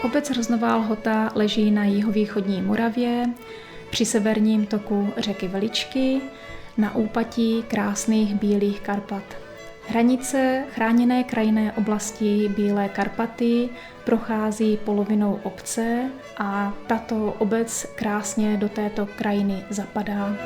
Obec Hroznová Lhota leží na jihovýchodní Moravě, při severním toku řeky Veličky, na úpatí krásných Bílých Karpat. Hranice chráněné krajinné oblasti Bílé Karpaty prochází polovinou obce a tato obec krásně do této krajiny zapadá.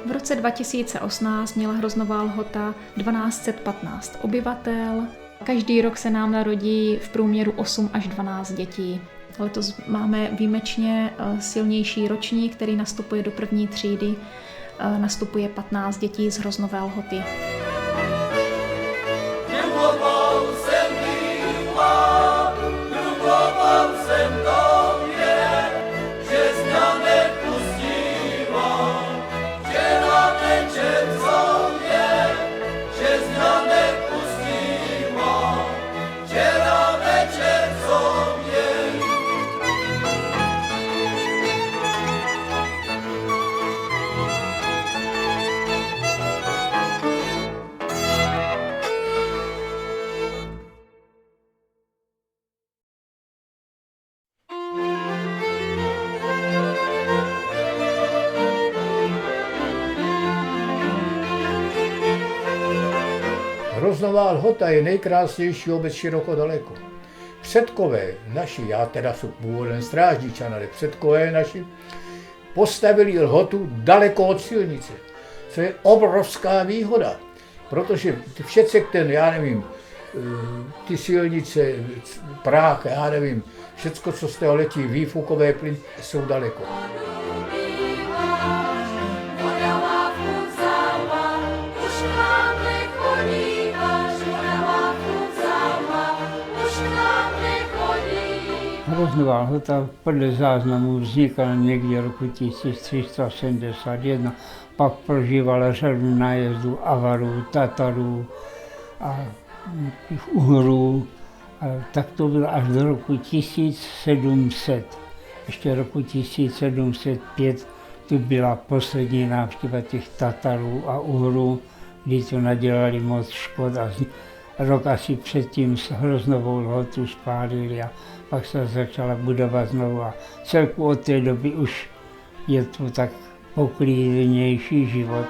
V roce 2018 měla Hroznová Lhota 1215 obyvatel. Každý rok se nám narodí v průměru 8 až 12 dětí. Letos máme výjimečně silnější ročník, který nastupuje do první třídy. Nastupuje 15 dětí z Hroznové Lhoty. Hroznová Lhota je nejkrásnější obec široko daleko. Předkové naši, já teda jsem původem Strážničan, ale předkové naši postavili Lhotu daleko od silnice, co je obrovská výhoda, protože všecek já nevím, ty silnice, prach, já nevím, všecko, co z toho letí, výfukové plyn, jsou daleko. Hroznová Lhota podle záznamů vznikla někdy roku 1371, pak prožívala řadu nájezdů Avarů, Tatarů a těch Uhrů. A tak to bylo až do roku 1700. Ještě roku 1705 tu byla poslední návštěva těch Tatarů a Uhrů, kdy to nadělali moc škod a rok asi předtím s Hroznovou Lhotu spálili a pak se začala budovat znovu a celku od té doby už je to tak poklidnější život.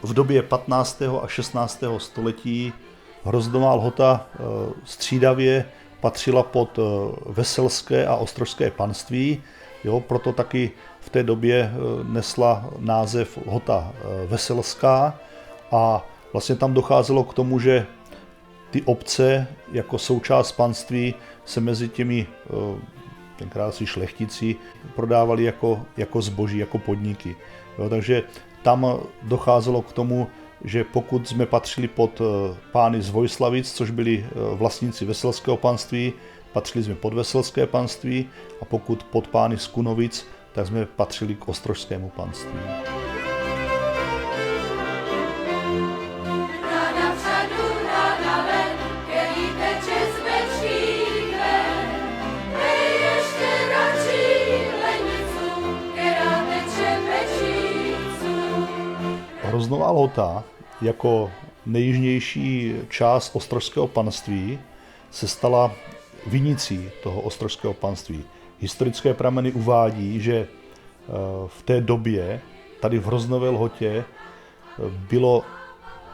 V době 15. a 16. století Hroznová Lhota střídavě patřila pod Veselské a Ostrožské panství, proto taky v té době nesla název Lhota Veselská a vlastně tam docházelo k tomu, že ty obce jako součást panství se mezi těmi tenkrát si šlechtici prodávali jako zboží, jako podniky. Takže tam docházelo k tomu, že pokud jsme patřili pod pány z Vojslavic, což byli vlastníci Veselského panství, patřili jsme pod Veselské panství a pokud pod pány z Kunovic, tak jsme patřili k Ostrožskému panství. Hroznová Lhota jako nejjižnější část Ostrožského panství se stala vinicí toho Ostrožského panství. Historické prameny uvádí, že v té době tady v Hroznové Lhotě bylo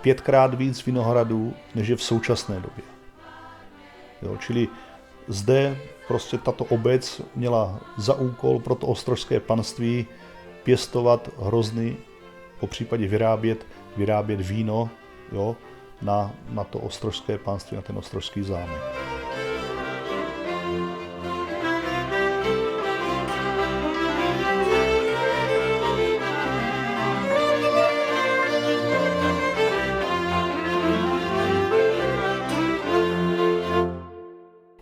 5krát víc vinohradů, než je v současné době. Jo, čili zde prostě tato obec měla za úkol pro to Ostrožské panství pěstovat hrozny, popřípadě vyrábět víno, jo, na to Ostrožské panství, na ten Ostrožský zámek.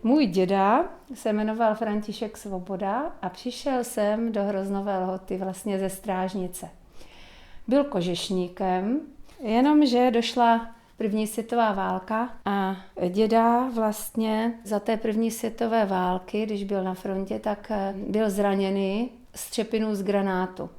Můj děda se jmenoval František Svoboda a přišel jsem do Hroznové Lhoty vlastně ze Strážnice. Byl kožešníkem, jenomže došla první světová válka a děda vlastně za té první světové války, když byl na frontě, tak byl zraněný střepinou z granátu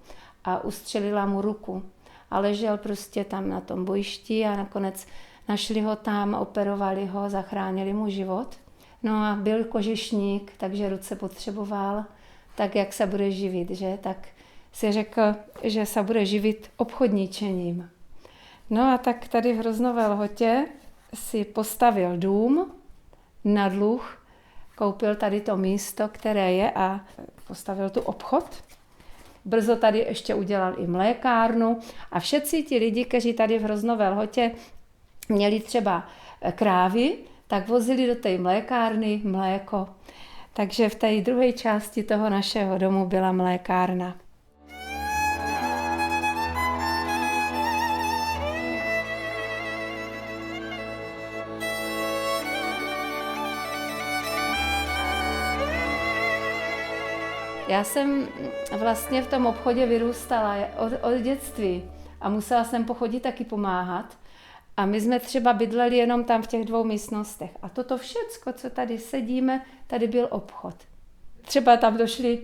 a ustřelila mu ruku. A ležel prostě tam na tom bojišti a nakonec našli ho tam, operovali ho, zachránili mu život. No a byl kožešník, takže ruce potřeboval, tak jak se bude živit, že? Tak si řekl, že se bude živit obchodničením. No a tak tady v Hroznové Lhotě si postavil dům na dluh, koupil tady to místo, které je a postavil tu obchod. Brzo tady ještě udělal i mlékárnu a všetci ti lidi, kteří tady v Hroznové Lhotě měli třeba krávy, tak vozili do té mlékárny mléko. Takže v té druhé části toho našeho domu byla mlékárna. Já jsem vlastně v tom obchodě vyrůstala od dětství a musela jsem po chodě taky pomáhat. A my jsme třeba bydleli jenom tam v těch 2 místnostech. A toto všecko, co tady sedíme, tady byl obchod. Třeba tam došly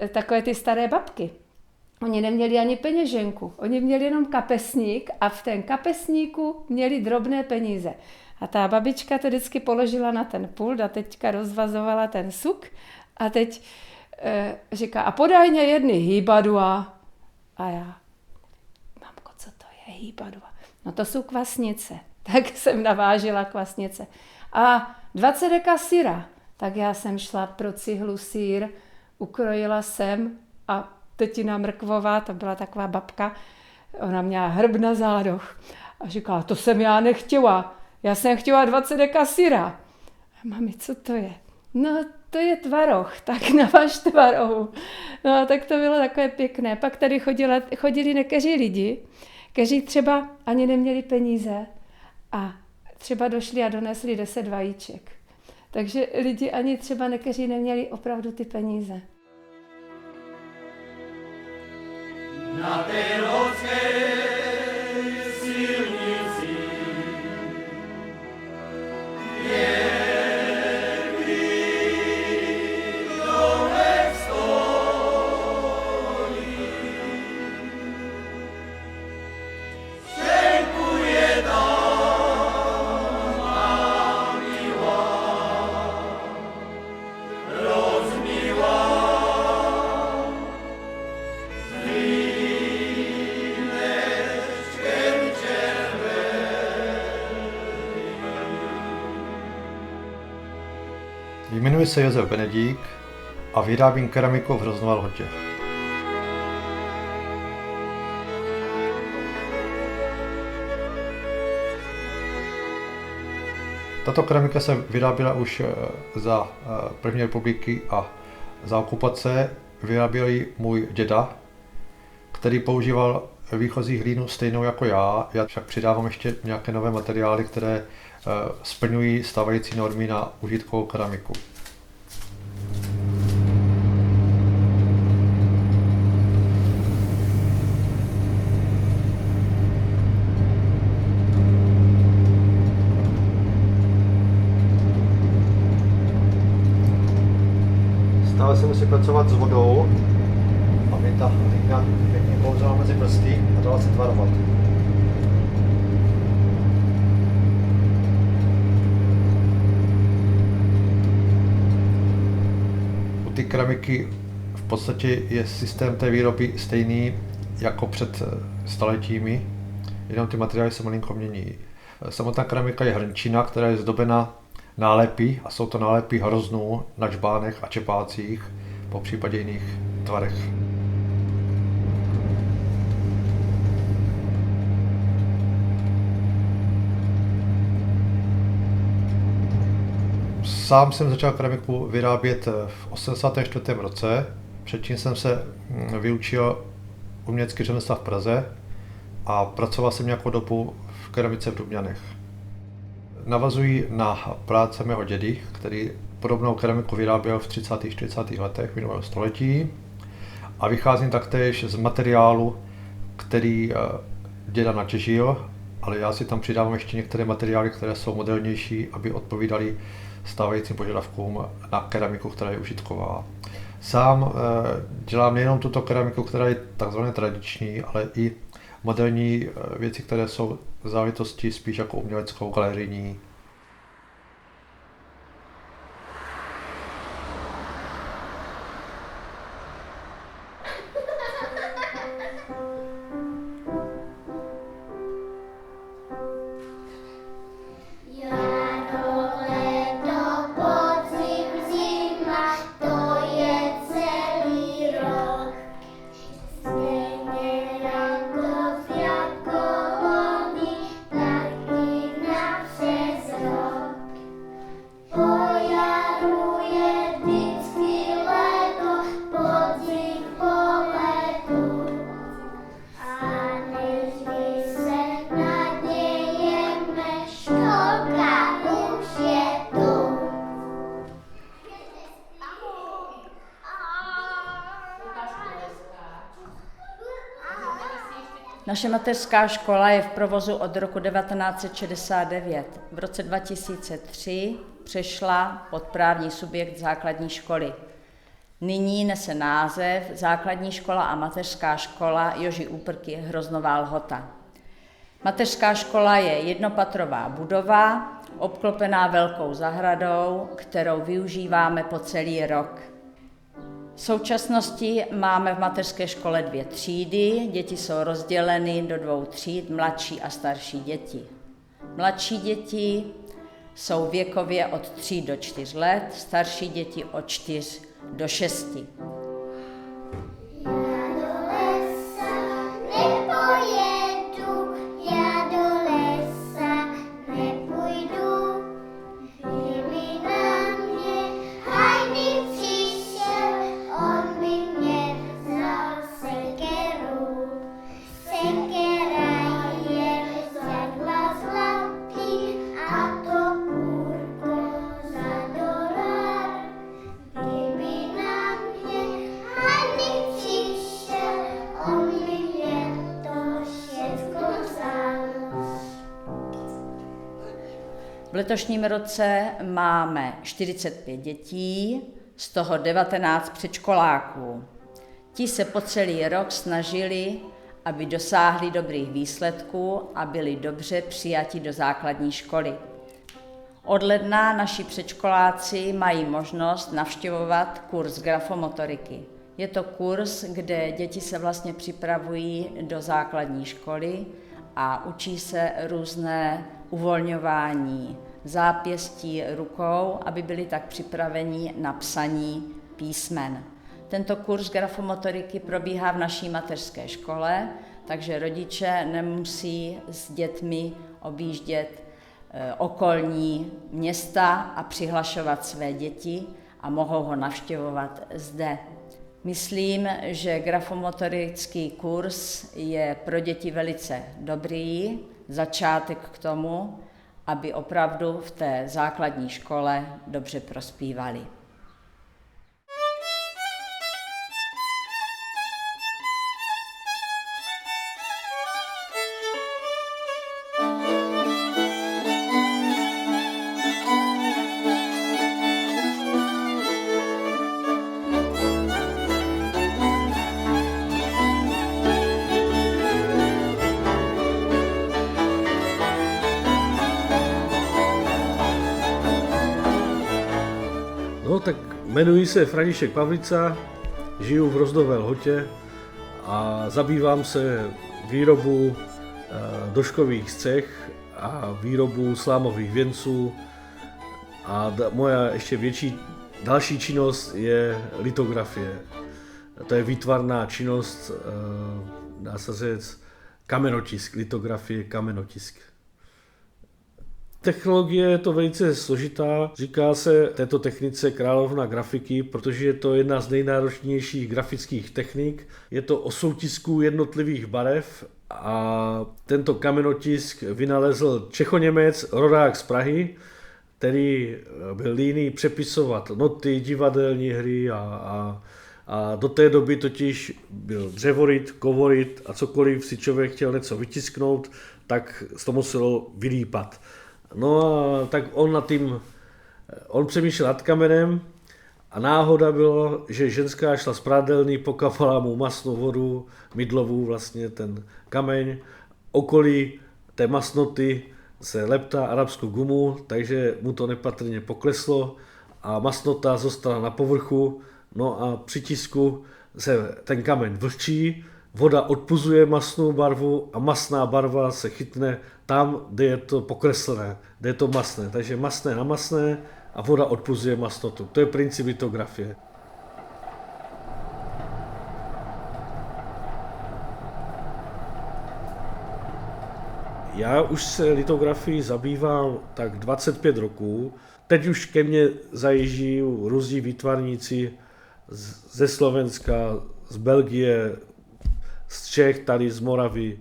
takové ty staré babky. Oni neměli ani peněženku, oni měli jenom kapesník a v ten kapesníku měli drobné peníze. A ta babička to vždycky položila na ten pult a teďka rozvazovala ten suk a teď říká, a podaj mě jedny hýbadua. A já, mamko, co to je hýbadua? No to jsou kvasnice. Tak jsem navážila kvasnice. A 20 deka syra. Tak já jsem šla pro cihlu sýr, ukrojila jsem a tetina Mrkvová, to byla taková babka, ona měla hrb na zádoch. A říkala, to jsem já nechtěla. Já jsem chtěla 20 deka syra. A mami, co to je? No, to je tvaroh, tak navaž tvarohu. No, tak to bylo takové pěkné. Pak tady chodili někteří lidi, kteří třeba ani neměli peníze a třeba došli a donesli 10 vajíček. Takže lidi ani třeba někteří neměli opravdu ty peníze. Na té loďské silnici je Jmenuji se Josef Benedík a vyrábím keramiku v Hroznové Lhotě. Tato keramika se vyráběla už za první republiky a za okupace. Vyráběl ji můj děda, který používal výchozí hlínu stejnou jako já. Já však přidávám ještě nějaké nové materiály, které splňují stávající normy na užitkovou keramiku. se musí pracovat s vodou, aby ta hlína pěkně klouzala mezi prsty a dala se tvarovat. U té keramiky v podstatě je systém té výroby stejný jako před staletími, jenom ty materiály se malinko mění. Samotná keramika je hrnčina, která je zdobena nálepy, a jsou to nálepy hroznů na džbánech a čepácích, po případě jiných tvarech. Sám jsem začal keramiku vyrábět v 84. roce. Předtím jsem se vyučil umělecké řemesla v Praze a pracoval jsem nějakou dobu v keramice v Dubňanech. Navazuji na práce mého dědy, který podobnou keramiku vyráběl v 30. a 40. letech minulého století, a vycházím taktéž z materiálu, který děda natěžil, ale já si tam přidávám ještě některé materiály, které jsou modernější, aby odpovídaly stávajícím požadavkům na keramiku, která je užitková. Sám dělám nejenom tuto keramiku, která je takzvaně tradiční, ale i moderní věci, které jsou v záležitosti spíš jako uměleckou, galerijní. Naše mateřská škola je v provozu od roku 1969. V roce 2003 přešla pod právní subjekt základní školy. Nyní nese název Základní škola a mateřská škola Joží Úprky Hroznová Lhota. Mateřská škola je jednopatrová budova, obklopená velkou zahradou, kterou využíváme po celý rok. V současnosti máme v mateřské škole 2 třídy, děti jsou rozděleny do 2 tříd, mladší a starší děti. Mladší děti jsou věkově od 3 do 4 let, starší děti od 4 do 6. V letošním roce máme 45 dětí, z toho 19 předškoláků. Ti se po celý rok snažili, aby dosáhli dobrých výsledků a byli dobře přijati do základní školy. Od ledna naši předškoláci mají možnost navštěvovat kurz grafomotoriky. Je to kurz, kde děti se vlastně připravují do základní školy a učí se různé uvolňování zápěstí, rukou, aby byli tak připraveni na psaní písmen. Tento kurz grafomotoriky probíhá v naší mateřské škole, takže rodiče nemusí s dětmi objíždět okolní města a přihlašovat své děti a mohou ho navštěvovat zde. Myslím, že grafomotorický kurz je pro děti velice dobrý začátek k tomu, aby opravdu v té základní škole dobře prospívali. Jmenuji se František Pavlica, žiju v Rozdové Lhotě a zabývám se výrobou doškových střech a výrobu slámových věnců a moja ještě další činnost je litografie. To je výtvarná činnost, dá se říct, kamenotisk, litografie, kamenotisk. Technologie je to velice složitá, říká se této technice královna grafiky, protože je to jedna z nejnáročnějších grafických technik. Je to o soutisku jednotlivých barev a tento kamenotisk vynalezl Čechoněmec, rodák z Prahy, který byl líný přepisovat noty, divadelní hry a do té doby totiž byl dřevoryt, kovoryt a cokoliv si člověk chtěl něco vytisknout, tak to muselo vylípat. No a tak on přemýšlel nad kamenem a náhoda bylo, že ženská šla z prádelny, pokapala mu masnou vodu, mydlovou vlastně ten kameň, okolí té masnoty se leptá arabskou gumu, takže mu to nepatrně pokleslo a masnota zůstala na povrchu, no a při tisku se ten kameň vlhčí, voda odpuzuje masnou barvu a masná barva se chytne tam, kde je to pokreslené, kde je to masné. Takže masné na masné a voda odpuzuje masnotu. To je princip litografie. Já už se litografií zabývám tak 25 roků. Teď už ke mně zajíždí různí výtvarníci ze Slovenska, z Belgie, z Čech, tady z Moravy.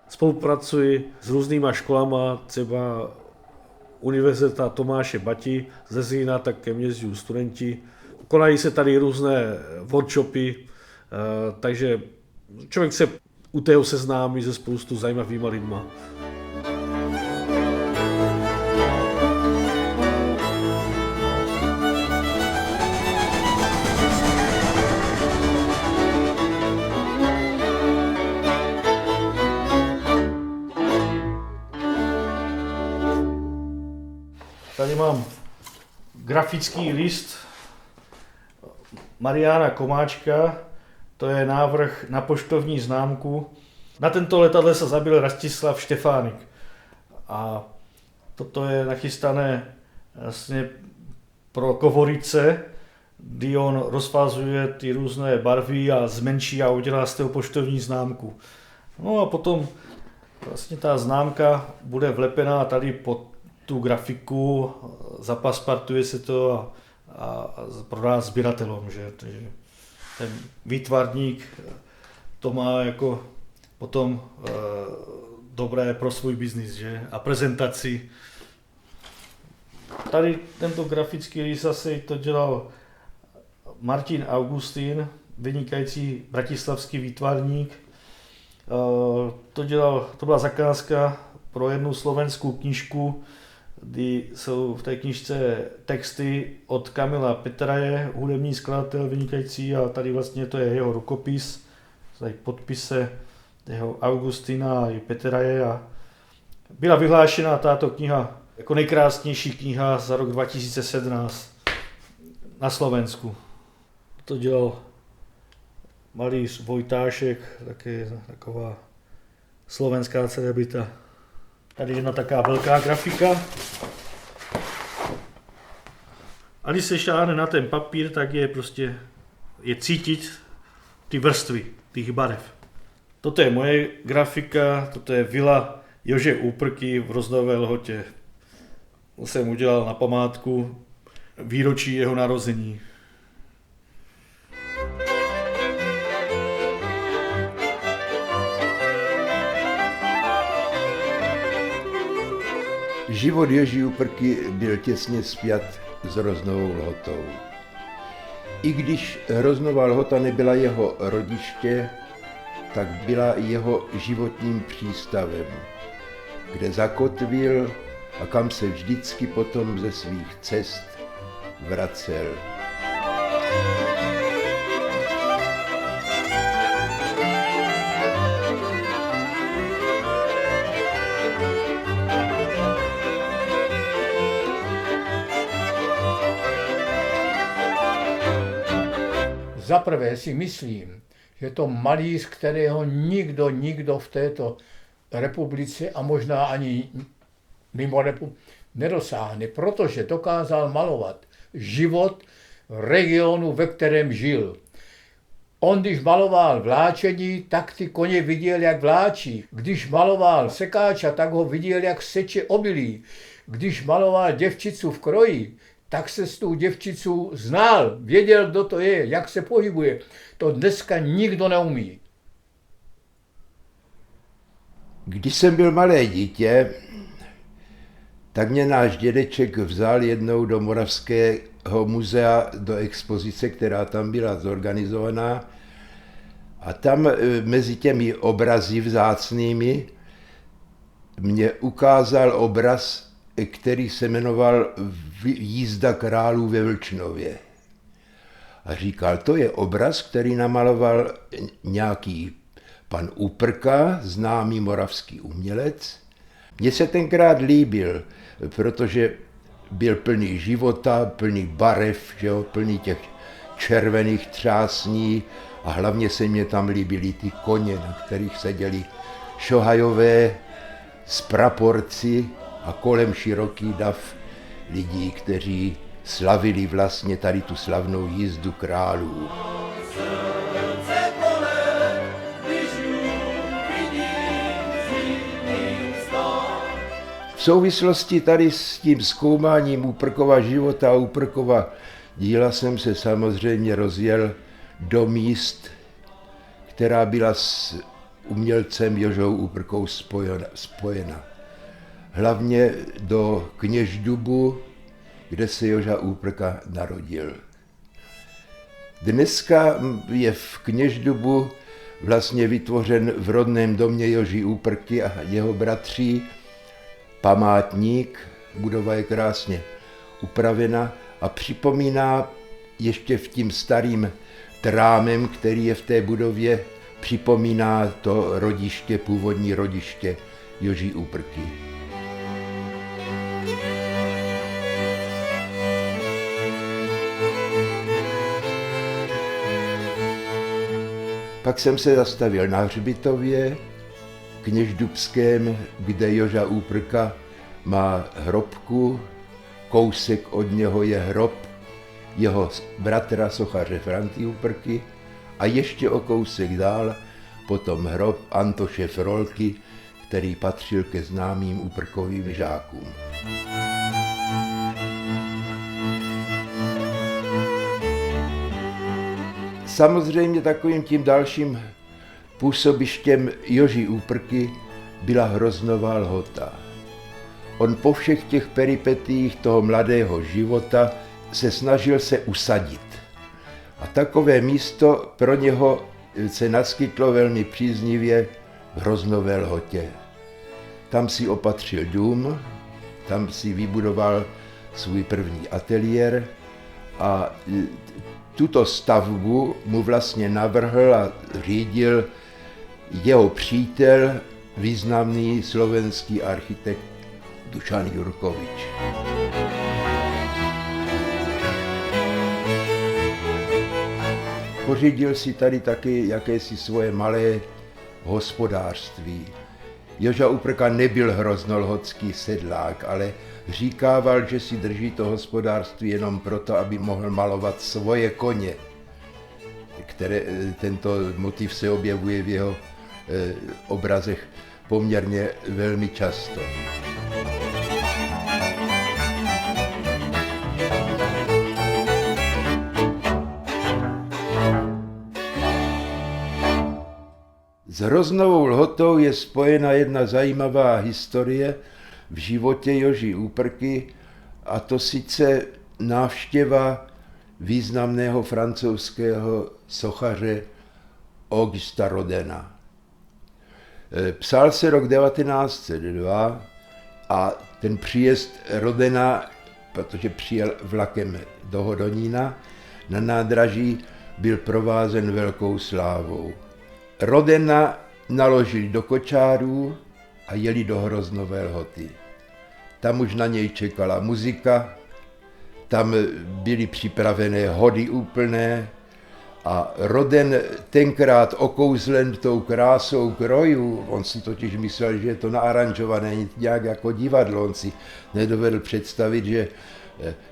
Spolupracuji s různýma školama, třeba Univerzita Tomáše Bati ze Zlína, tak ke mně jezdí studenti. Konají se tady různé workshopy, takže člověk se u tého seznámí se spoustu zajímavýma lidma. Tady mám grafický list Mariána Komáčka, to je návrh na poštovní známku. Na tento letadle se zabil Rastislav Štefánik a toto je nachystané vlastně pro Kovorice, kdy on rozfázuje ty různé barvy a zmenší a udělá z toho poštovní známku. No a potom vlastně ta známka bude vlepená tady pod tu grafiku, zapaspartuje se to a prodá sběratelům, že? Takže ten výtvarník to má jako potom dobré pro svůj biznis, že? A prezentaci. Tady tento grafický rys asi to dělal Martin Augustín, vynikající bratislavský výtvarník. To byla zakázka pro jednu slovenskou knížku, kdy jsou v té knížce texty od Kamila Petraje, hudební skladatel vynikající, a tady vlastně to je jeho rukopis, tady podpise jeho Augustina i Petraje, a byla vyhlášena tato kniha jako nejkrásnější kniha za rok 2017 na Slovensku. To dělal malíř Vojtášek, taky taková slovenská celebrita. Tady jedna taká velká grafika. A když se šáhne na ten papír, tak je cítit ty vrstvy, těch barev. Toto je moje grafika, toto je vila Jože Úprky v Rozdové Lhotě. To jsem udělal na památku výročí jeho narození. Život Joží Úprky byl těsně spjat s Roznovou Lhotou. I když Roznová Lhota nebyla jeho rodiště, tak byla jeho životním přístavem, kde zakotvil a kam se vždycky potom ze svých cest vracel. Zaprvé si myslím, že to malíř, kterého nikdo v této republice a možná ani mimo republiku nedosáhne, protože dokázal malovat život regionu, ve kterém žil. On, když maloval vláčení, tak ty koně viděl, jak vláčí. Když maloval sekáča, tak ho viděl, jak seče obilí. Když maloval děvčicu v kroji, tak se s tou děvčicou znal, věděl, kdo to je, jak se pohybuje. To dneska nikdo neumí. Když jsem byl malé dítě, tak mě náš dědeček vzal jednou do Moravského muzea do expozice, která tam byla zorganizovaná. A tam mezi těmi obrazy vzácnými mě ukázal obraz, který se jmenoval Jízda králů ve Vlčnově. A říkal, to je obraz, který namaloval nějaký pan Úprka, známý moravský umělec. Mně se tenkrát líbil, protože byl plný života, plný barev, že jo, plný těch červených třásní a hlavně se mě tam líbily ty koně, na kterých seděli šohajové s praporci a kolem široký dav lidí, kteří slavili vlastně tady tu slavnou jízdu králů. V souvislosti tady s tím zkoumáním Úprkova života a Úprkova díla jsem se samozřejmě rozjel do míst, která byla s umělcem Jožou Úprkou spojena. Hlavně do Kněždubu, kde se Joža Úprka narodil. Dneska je v Kněždubu vlastně vytvořen v rodném domě Joži Úprky a jeho bratří památník, budova je krásně upravena a připomíná ještě v tím starým trámem, který je v té budově, připomíná to rodiště, původní rodiště Joží Úprky. Pak jsem se zastavil na hřbitově kněždubském, kde Joža Úprka má hrobku, kousek od něho je hrob jeho bratra sochaře Franty Úprky a ještě o kousek dál potom hrob Antoše Frolky, který patřil ke známým Úprkovým žákům. Samozřejmě takovým tím dalším působištěm Joží Úprky byla Hroznová Lhota. On po všech těch peripetiích toho mladého života se snažil se usadit. A takové místo pro něho se naskytlo velmi příznivě v Hroznové Lhotě. Tam si opatřil dům, tam si vybudoval svůj první ateliér a tuto stavbu mu vlastně navrhl a řídil jeho přítel, významný slovenský architekt Dušan Jurkovič. Pořídil si tady taky jakési svoje malé hospodářství. Joža Úprka nebyl hroznolhotský sedlák, ale říkával, že si drží to hospodářství jenom proto, aby mohl malovat svoje koně. Tento motiv se objevuje v jeho obrazech poměrně velmi často. S Hroznovou Lhotou je spojena jedna zajímavá historie v životě Joží Úprky, a to sice návštěva významného francouzského sochaře Augusta Rodina. Psal se rok 1902 a ten příjezd Rodina, protože přijel vlakem do Hodonína, na nádraží byl provázen velkou slávou. Rodina naložili do kočárů a jeli do Hroznové Lhoty. Tam už na něj čekala muzika, tam byly připravené hody úplné A Roden tenkrát okouzlen tou krásou krojů, on si totiž myslel, že je to naaranžované nějak jako divadlo, on si nedovedl představit, že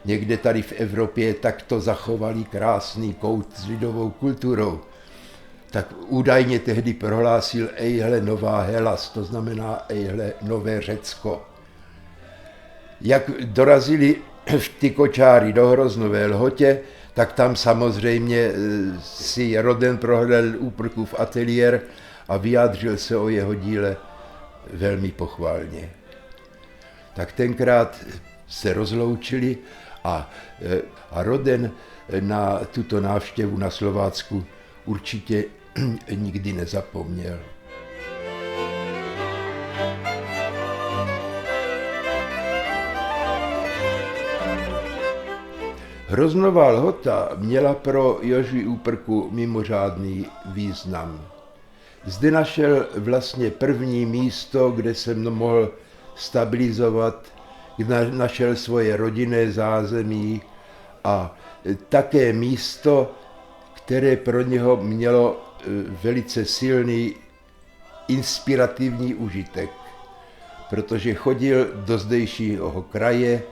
někde tady v Evropě takto zachovali krásný kout s lidovou kulturou. Tak údajně tehdy prohlásil ejhle nová Hellas, to znamená ejhle nové Řecko. Jak dorazili ty kočáry do Hroznové Lhotě, tak tam samozřejmě si Roden prohlédl Úprkův ateliér a vyjádřil se o jeho díle velmi pochválně. Tak tenkrát se rozloučili a Roden na tuto návštěvu na Slovácku určitě nikdy nezapomněl. Hroznová Lhota měla pro Jožu Úprku mimořádný význam. Zde našel vlastně první místo, kde se mohl stabilizovat, kde našel svoje rodinné zázemí a také místo, které pro něho mělo velice silný inspirativní užitek, protože chodil do zdejšího kraje,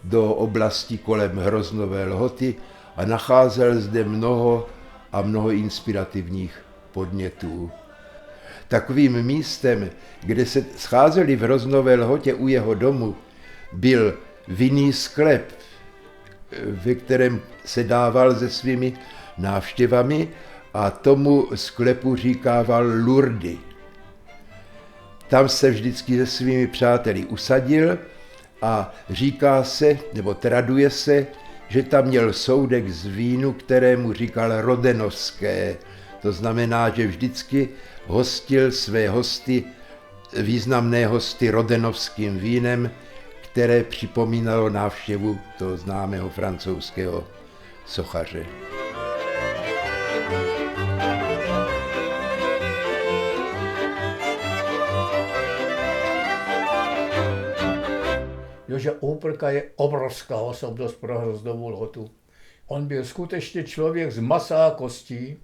do oblasti kolem Hroznové Lhoty a nacházel zde mnoho inspirativních podnětů. Takovým místem, kde se scházeli v Hroznové Lhotě u jeho domu, byl vinný sklep, ve kterém se dával se svými návštěvami a tomu sklepu říkával Lurdy. Tam se vždycky se svými přáteli usadil a říká se, nebo traduje se, že tam měl soudek z vínu, kterému říkal rodenovské. To znamená, že vždycky hostil své hosty, významné hosty rodenovským vínem, které připomínalo návštěvu toho známého francouzského sochaře. Joža Úprka je obrovská osobnost pro Hroznovou Lhotu. On byl skutečně člověk z masa a kostí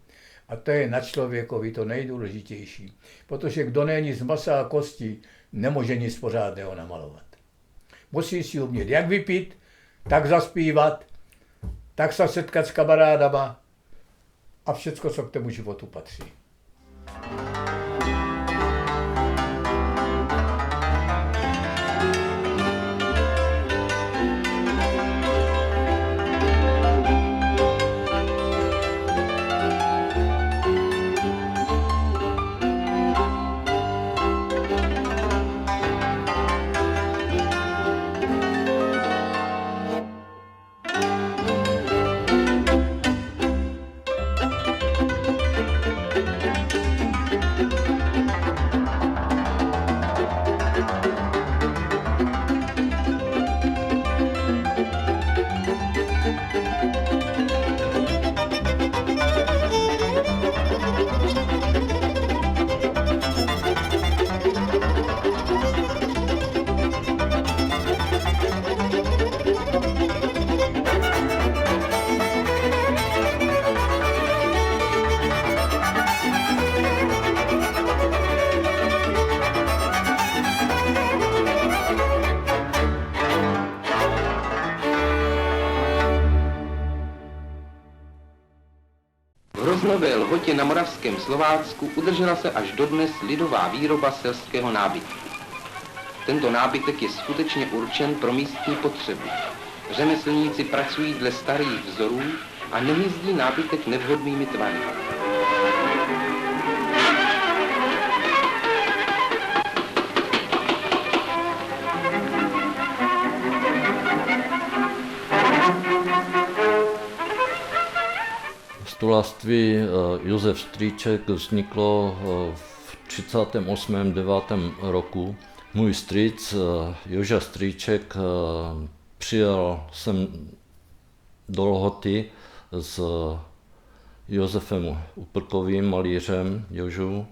a to je na člověkovi to nejdůležitější. Protože kdo není z masa a kostí, nemůže nic pořádného namalovat. Musí si umět jak vypít, tak zaspívat, tak se setkat s kamarádama a všecko, co k tomu životu patří. V Hroznové Lhotě na moravském Slovácku udržela se až dodnes lidová výroba selského nábytku. Tento nábytek je skutečně určen pro místní potřebu. Řemeslníci pracují dle starých vzorů a nehyzdí nábytek nevhodnými tvary. Stolářství Josef Strýček vzniklo v 38. 9. roku. Můj strýc Joža Strýček přijel sem do Lhoty s Josefem Úprkovým, malířem Jožu.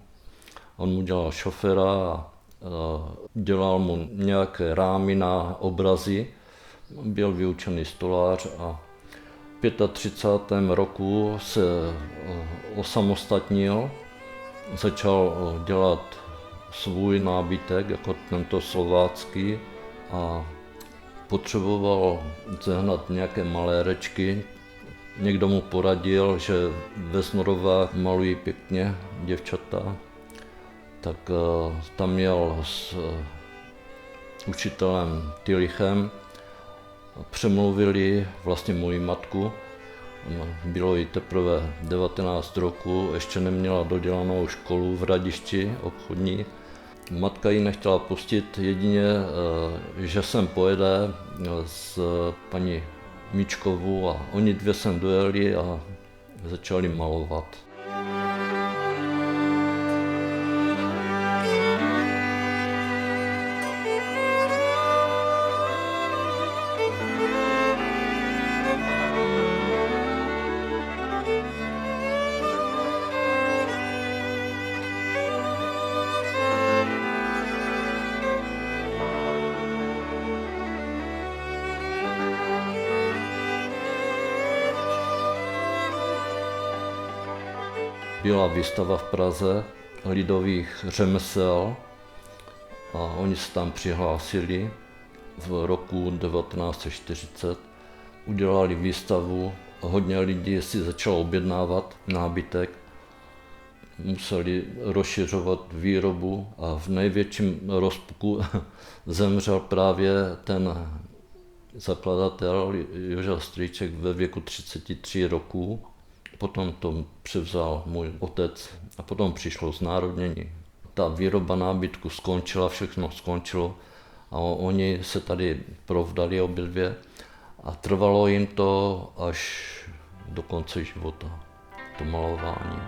On mu dělal šoféra a dělal mu nějaké rámy na obrazy. Byl vyučený stolář a 35. roku se osamostatnil, začal dělat svůj nábytek, jako tento slovácký, a potřeboval sehnat nějaké malérečky. Někdo mu poradil, že ve Snorovách malují pěkně děvčata, tak tam měl s učitelem Tylichem, přemluvili vlastně moji matku. Bylo jí teprve 19 roku, ještě neměla dodělanou školu v Hradišti obchodní. Matka ji nechtěla pustit, jedině, že sem pojede s paní Míčkovou, a oni dvě sem dojeli a začali malovat. Byla výstava v Praze lidových řemesel a oni se tam přihlásili v roku 1940. Udělali výstavu, hodně lidí si začalo objednávat nábytek, museli rozšiřovat výrobu a v největším rozpuku zemřel právě ten zakladatel Joža Strýček ve věku 33 roků. Potom to převzal můj otec a potom přišlo znárodnění. Ta výroba nábytku skončila, všechno skončilo a oni se tady provdali obě dvě a trvalo jim to až do konce života, to malování.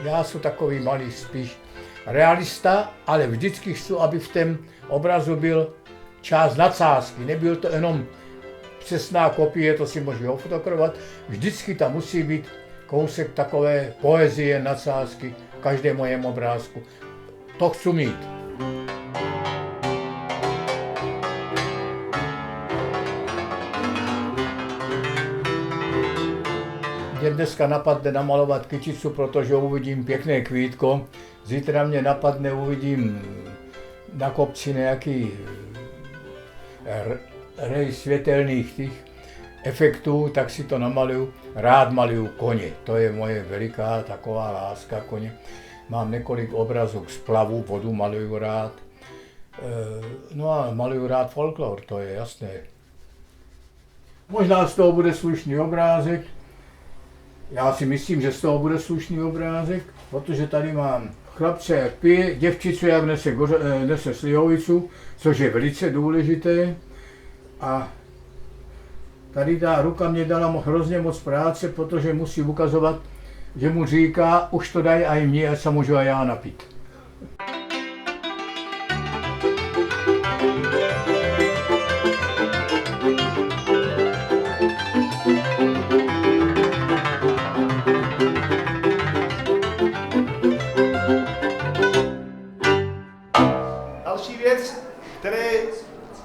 Já jsem takový malý spíš realista, ale vždycky chci, aby v tom obrazu byl část nadsázky. Nebyl to jenom přesná kopie, to si můžu ofotografovat. Vždycky tam musí být kousek takové poezie, nadsázky v každém mojem obrázku. To chci mít. Mě dneska napadne namalovat kyticu, protože uvidím pěkné kvítko. Zítra mě napadne, uvidím na kopci nějaký rej světelných těch efektů, tak si to namaluju. Rád maluju koně, to je moje veliká taková láska koně. Mám několik obrazů k splavu, vodu maluju rád. No a maluju rád folklor, to je jasné. Možná z toho bude slušný obrázek. Já si myslím, že z toho bude slušný obrázek, protože tady mám chlapce, jak pije, děvčicu, jak nese slivovicu, což je velice důležité. A tady ta ruka mě dala hrozně moc práce, protože musí ukazovat, že mu říká, už to daj aj mě, ať se můžu aj já napít.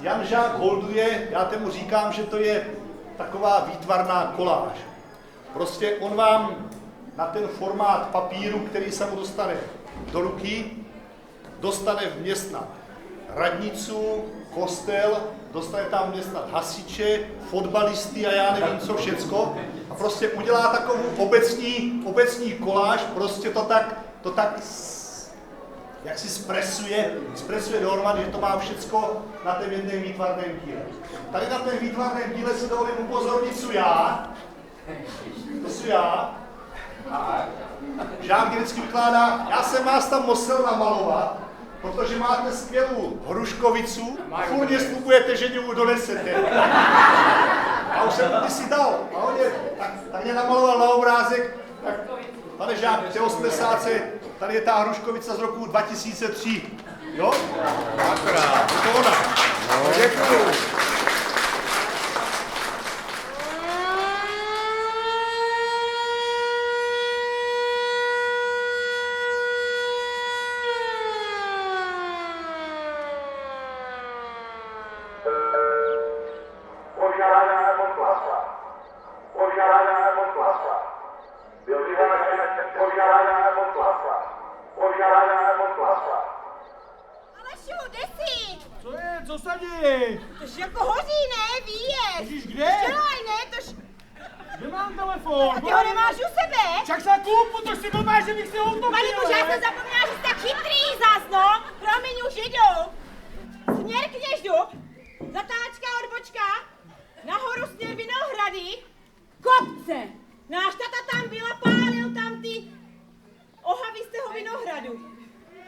Jan Žák holduje, já tomu říkám, že to je taková výtvarná koláž. Prostě on vám na ten formát papíru, který se mu dostane do ruky, dostane vměstnat radnicu, kostel, dostane tam vměstnat hasiče, fotbalisty a já nevím co všecko. a prostě udělá takovou obecní koláž, prostě to tak jak si zpresuje dohromady, že to má všecko na tom jedném výtvarném díle. Tady na tom výtvarném díle si dovolím upozornit, co já. To jsou já. Žák vždycky vykládá, já jsem vás tam musel namalovat, protože máte skvělou hruškovicu a furt mě slibujete, že ji donesete. A už jsem si dal. A on tak mě namaloval na obrázek, tak pane Žák, v té 80. tady je ta hruškovice z roku 2003. Jo? Akorát. Je to ona. No, děkuju. Co se děje? Tož jako hoří, ne? Víješ. Hoříš kde? Dělaj, ne? Tož... Kde mám telefon? A ty ho nemáš u sebe? Však za kůpu, tož si blbá, že bych si ho utopil. Pane Bože, já jsem zapomněla, že jsi tak chytrý zas, no. Promiň, už jdou. Směr kněždu. Zatáčka, odbočka. Nahoru směr Vinohrady. Kopce. Náš tata tam byl a pálil tam ty ohavy z toho Vinohradu.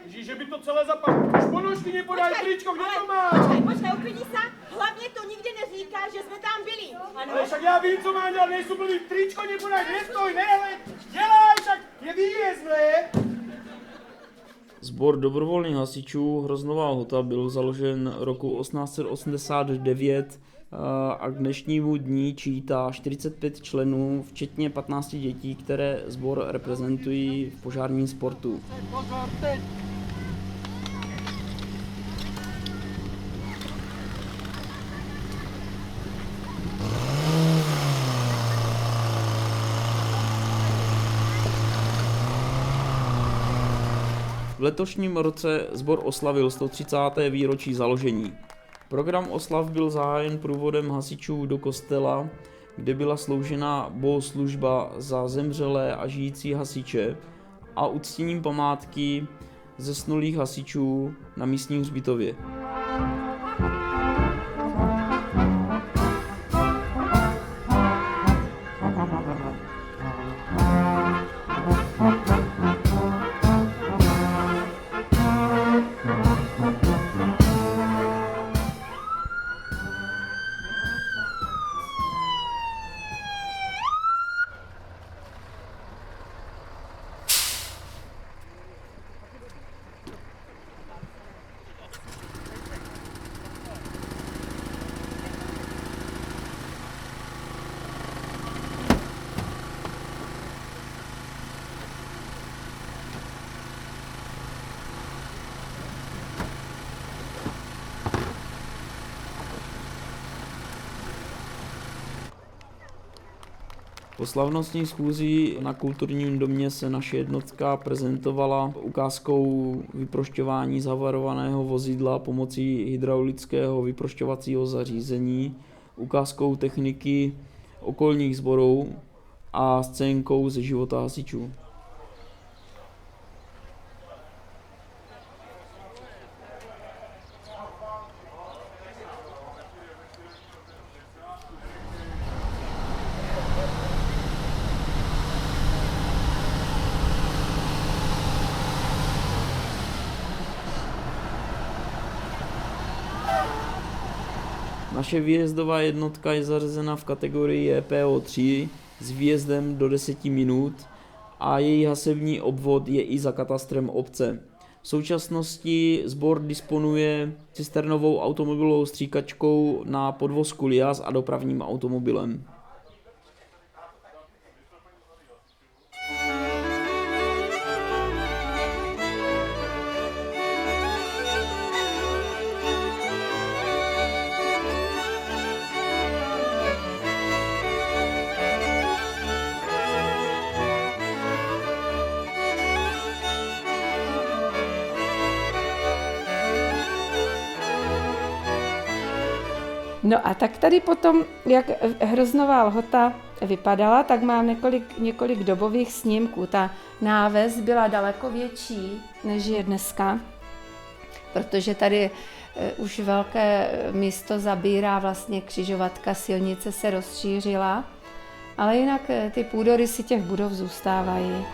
Ježíš, že by to celé zapadlo. Už ponožky nepodaj tričko, kde to máš? Počkej, uklidni se. Hlavně to nikde neříká, že jsme tam byli. Ano. Ale však já vím, co mám dělat, nejsou blbý, tričko nepodaj, nestoj, ne, ale dělaj, však je výjezd, ne? Sbor dobrovolných hasičů Hroznová Lhota byl založen roku 1889 a k dnešnímu dní čítá 45 členů, včetně 15 dětí, které sbor reprezentují v požárním sportu. V letošním roce sbor oslavil 130. výročí založení. Program oslav byl zahájen průvodem hasičů do kostela, kde byla sloužena bohoslužba za zemřelé a žijící hasiče a uctěním památky zesnulých hasičů na místním hřbitově. Po slavnostní schůzi na kulturním domě se naše jednotka prezentovala ukázkou vyprošťování zavarovaného vozidla pomocí hydraulického vyprošťovacího zařízení, ukázkou techniky okolních sborů a scénkou ze života hasičů. Naše výjezdová jednotka je zařazena v kategorii EPO3 s výjezdem do 10 minut a její hasební obvod je i za katastrem obce. V současnosti sbor disponuje cisternovou automobilovou stříkačkou na podvozku Liaz a dopravním automobilem. No a tak tady potom, jak Hroznová Lhota vypadala, tak mám několik dobových snímků. Ta náves byla daleko větší, než je dneska, protože tady už velké místo zabírá vlastně křižovatka, silnice se rozšířila, ale jinak ty půdorysy těch budov zůstávají.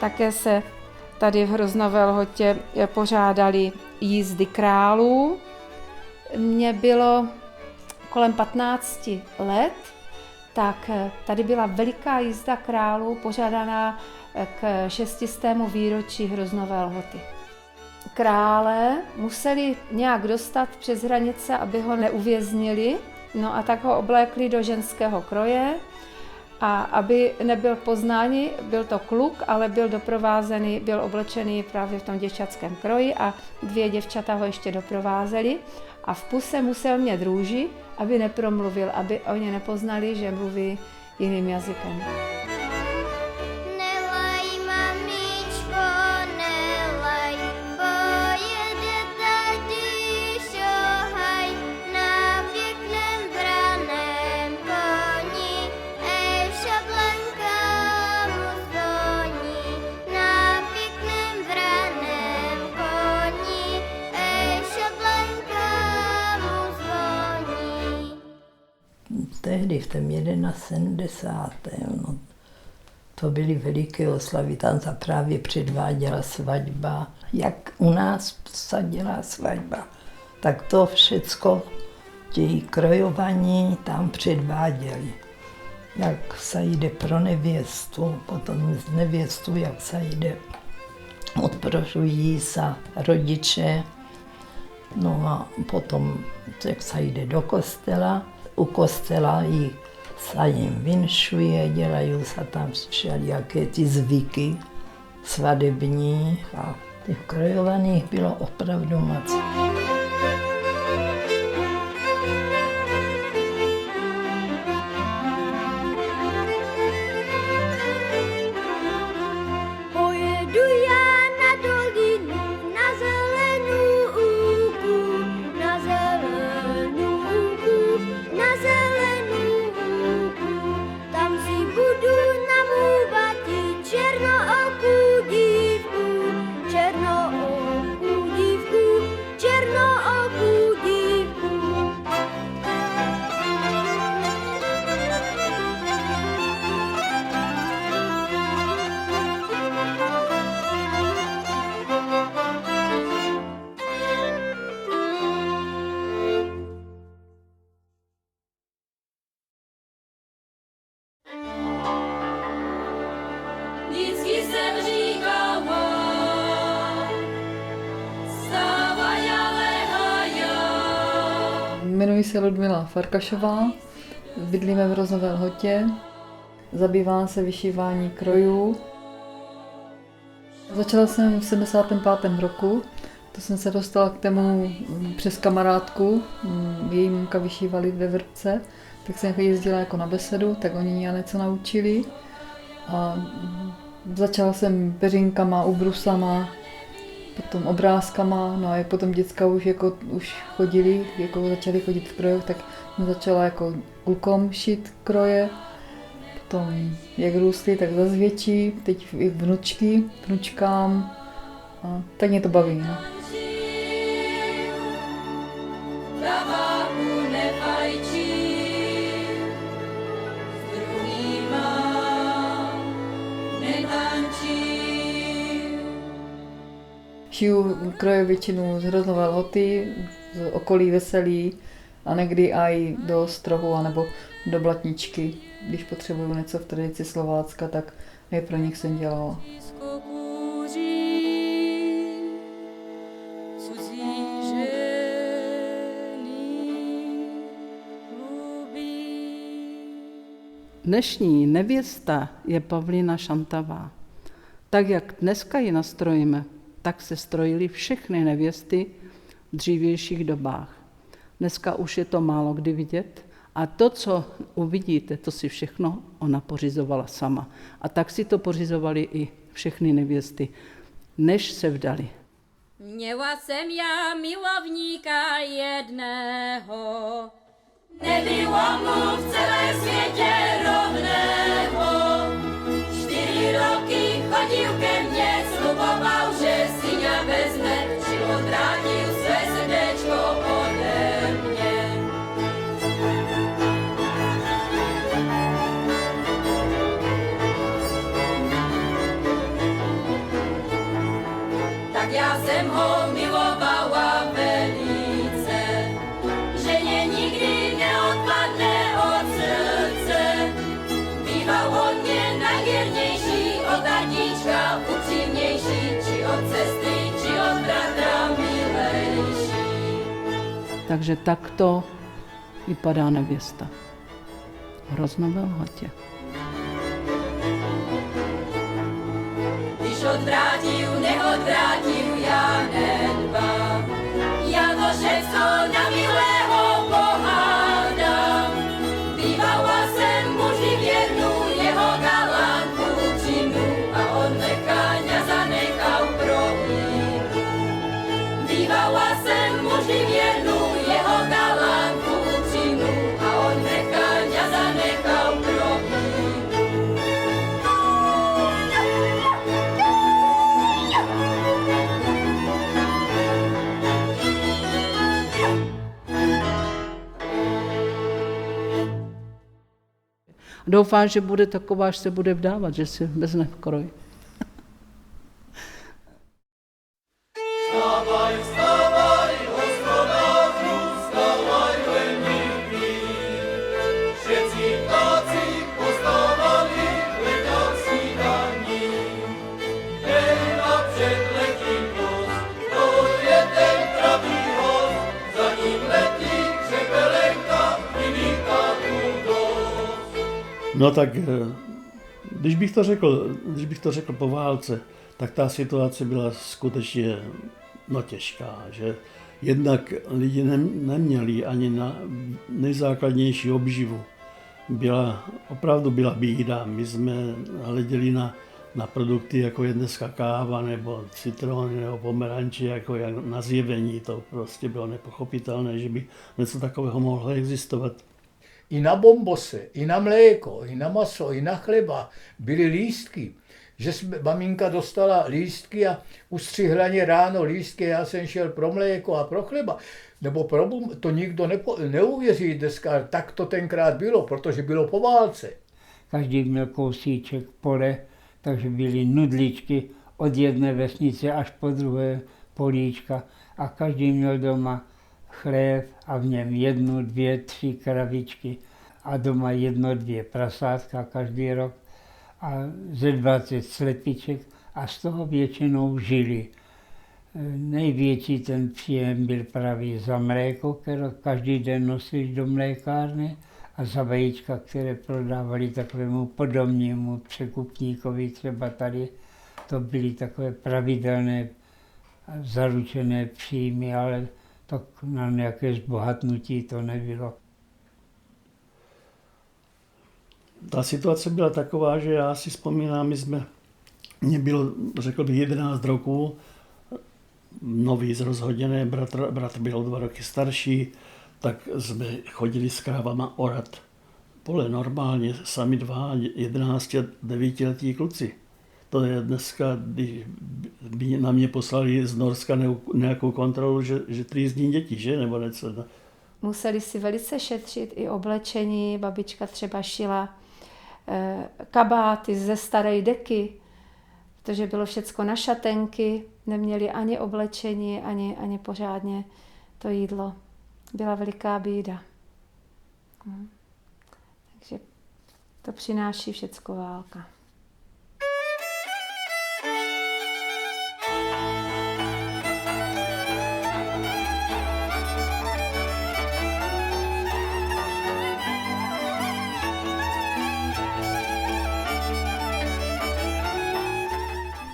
Také se tady v Hroznové Lhotě pořádaly jízdy králů. Mně bylo kolem 15 let, tak tady byla veliká jízda králů pořádaná k 600. výročí Hroznové Lhoty. Krále museli nějak dostat přes hranice, aby ho neuvěznili, no a tak ho oblékli do ženského kroje. A aby nebyl poznáni, byl to kluk, ale byl oblečený právě v tom děvčatském kroji a 2 děvčata ho ještě doprovázeli. A v puse musel mít růži, aby nepromluvil, aby oni nepoznali, že mluví jiným jazykem. Tehdy v tom 71. No, to byly veliké oslavy, tam se právě předváděla svatba. Jak u nás se dělá svatba, tak to všecko ti krojovaní tam předváděli. Jak se jde pro nevěstu, potom z nevěstu, jak se jde, odprošují se rodiče, no a potom, jak se jde do kostela, u kostela se jim vinšuje, dělají se tam všelijaké ty zvyky svadební a těch krojovaných bylo opravdu moc. Jmenuji se Ludmila Farkašová, bydlíme v Hroznové Lhotě, zabývám se vyšívání krojů. Začala jsem v 75. roku, to jsem se dostala k tomu přes kamarádku, její mamka vyšívali ve Vrbce, tak jsem jezdila jako na besedu, tak oni mě něco naučili. A začala jsem peřinkama, ubrusama, potom obrázkama, no a potom děcka už chodili, jako začali chodit v krojích, tak jsem začala jako klukom šít kroje. Potom jak růstly, tak zase větší, teď i vnučkám, a tak mě to baví. No. Šiju kroje většinu z Hroznové Lhoty, z okolí Veselí a někdy i do Strohu anebo do Blatničky. Když potřebuju něco v tradici Slovácka, tak je pro nich jsem dělala. Dnešní nevěsta je Pavlína Šantavá. Tak, jak dneska ji nastrojíme, tak se strojily všechny nevěsty v dřívějších dobách. Dneska už je to málo kdy vidět a to, co uvidíte, to si všechno ona pořizovala sama. A tak si to pořizovaly i všechny nevěsty, než se vdali. Měla jsem já milovníka jedného, nebylo mu v celé světě rovného. 4 roky chodil ke mně, sluboval, že si mě vezme, či odvrátil své srdéčko ode mě. Tak já jsem ho milovala velice, že mě nikdy neodpadne od srdce. Býval hodně najvěrnější, od tatíčka upřímnější, či od sestry, či od bratra milejší. Takže takto vypadá nevěsta v Hroznové Lhotě. Když odvrátil, neodvrátil, já nedbám. Já to všecko na milého pohádám. Bývala jsem muži věrnou, jeho galantku upřímnou a on necháňa zanechal pro víru. Bývala jsem muži věrnou, jeho galantku upřímnou a on necháňa zanechal pro víru. Doufám, že bude taková, až se bude vdávat, že si vezme v kroj. Vstávaj, vstávaj, hospodářů, vstávaj, lenivý. Všetci ptáci postávali, hledat snídaní. Dej napřed letí pos, to je ten pravý host, za ním letí křepelenka, jiných dost. No tak, když bych to řekl po válce, tak ta situace byla skutečně těžká, že jednak lidi neměli ani na nejzákladnější obživu. Opravdu byla bída. My jsme hleděli na produkty, jako je dneska káva, nebo citrony, nebo pomeranči, jako na zjevení. To prostě bylo nepochopitelné, že by něco takového mohlo existovat. I na bombose, i na mléko, i na maso, i na chleba byly lístky. Že maminka dostala lístky a ustřihlaně ráno lístky, já jsem šel pro mléko a pro chleba. Nebo to nikdo neuvěří dneska, tak to tenkrát bylo, protože bylo po válce. Každý měl kousíček pole, takže byly nudličky od jedné vesnice až po druhé políčka a každý měl doma chléb a v něm 1, 2, 3 kravičky a doma 1, 2 prasátka každý rok a ze 20 slepiček a z toho většinou žili. Největší ten příjem byl právě za mléko, které každý den nosili do mlékárny a za vajíčka, které prodávali takovému podomnímu překupníkovi, třeba tady. To byly takové pravidelné zaručené příjmy, ale tak na nějaké zbohatnutí to nebylo. Ta situace byla taková, že já si vzpomínám, mě bylo, řekl bych, 11 roků, nový zrozhoděný, bratr byl o 2 roky starší, tak jsme chodili s krávama orat. Pole normálně, sami 2, 11 a 9letí kluci. To je dneska, když by na mě poslali z Norska nějakou kontrolu, že trýzní děti, že? Nebo něco. Museli si velice šetřit i oblečení. Babička třeba šila kabáty ze staré deky, protože bylo všecko na šatenky, neměli ani oblečení, ani pořádně to jídlo. Byla veliká bída. Takže to přináší všecko válka.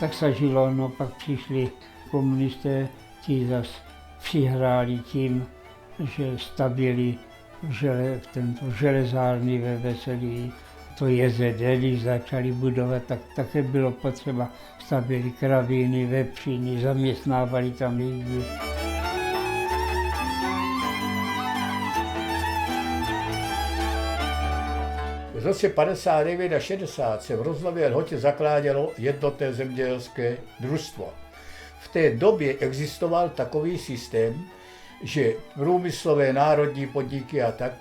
tak se žilo, no pak přišli komunisté, ti zas přihráli tím, že stavěli tento železárny ve Veselí, to JZD, když začali budovat, tak také bylo potřeba, stavěli kravíny, vepříny, zaměstnávali tam lidi. V roce 59 a 60 se v Roznově Lhotě zakládalo jednotné zemědělské družstvo. V té době existoval takový systém, že průmyslové národní podniky a tak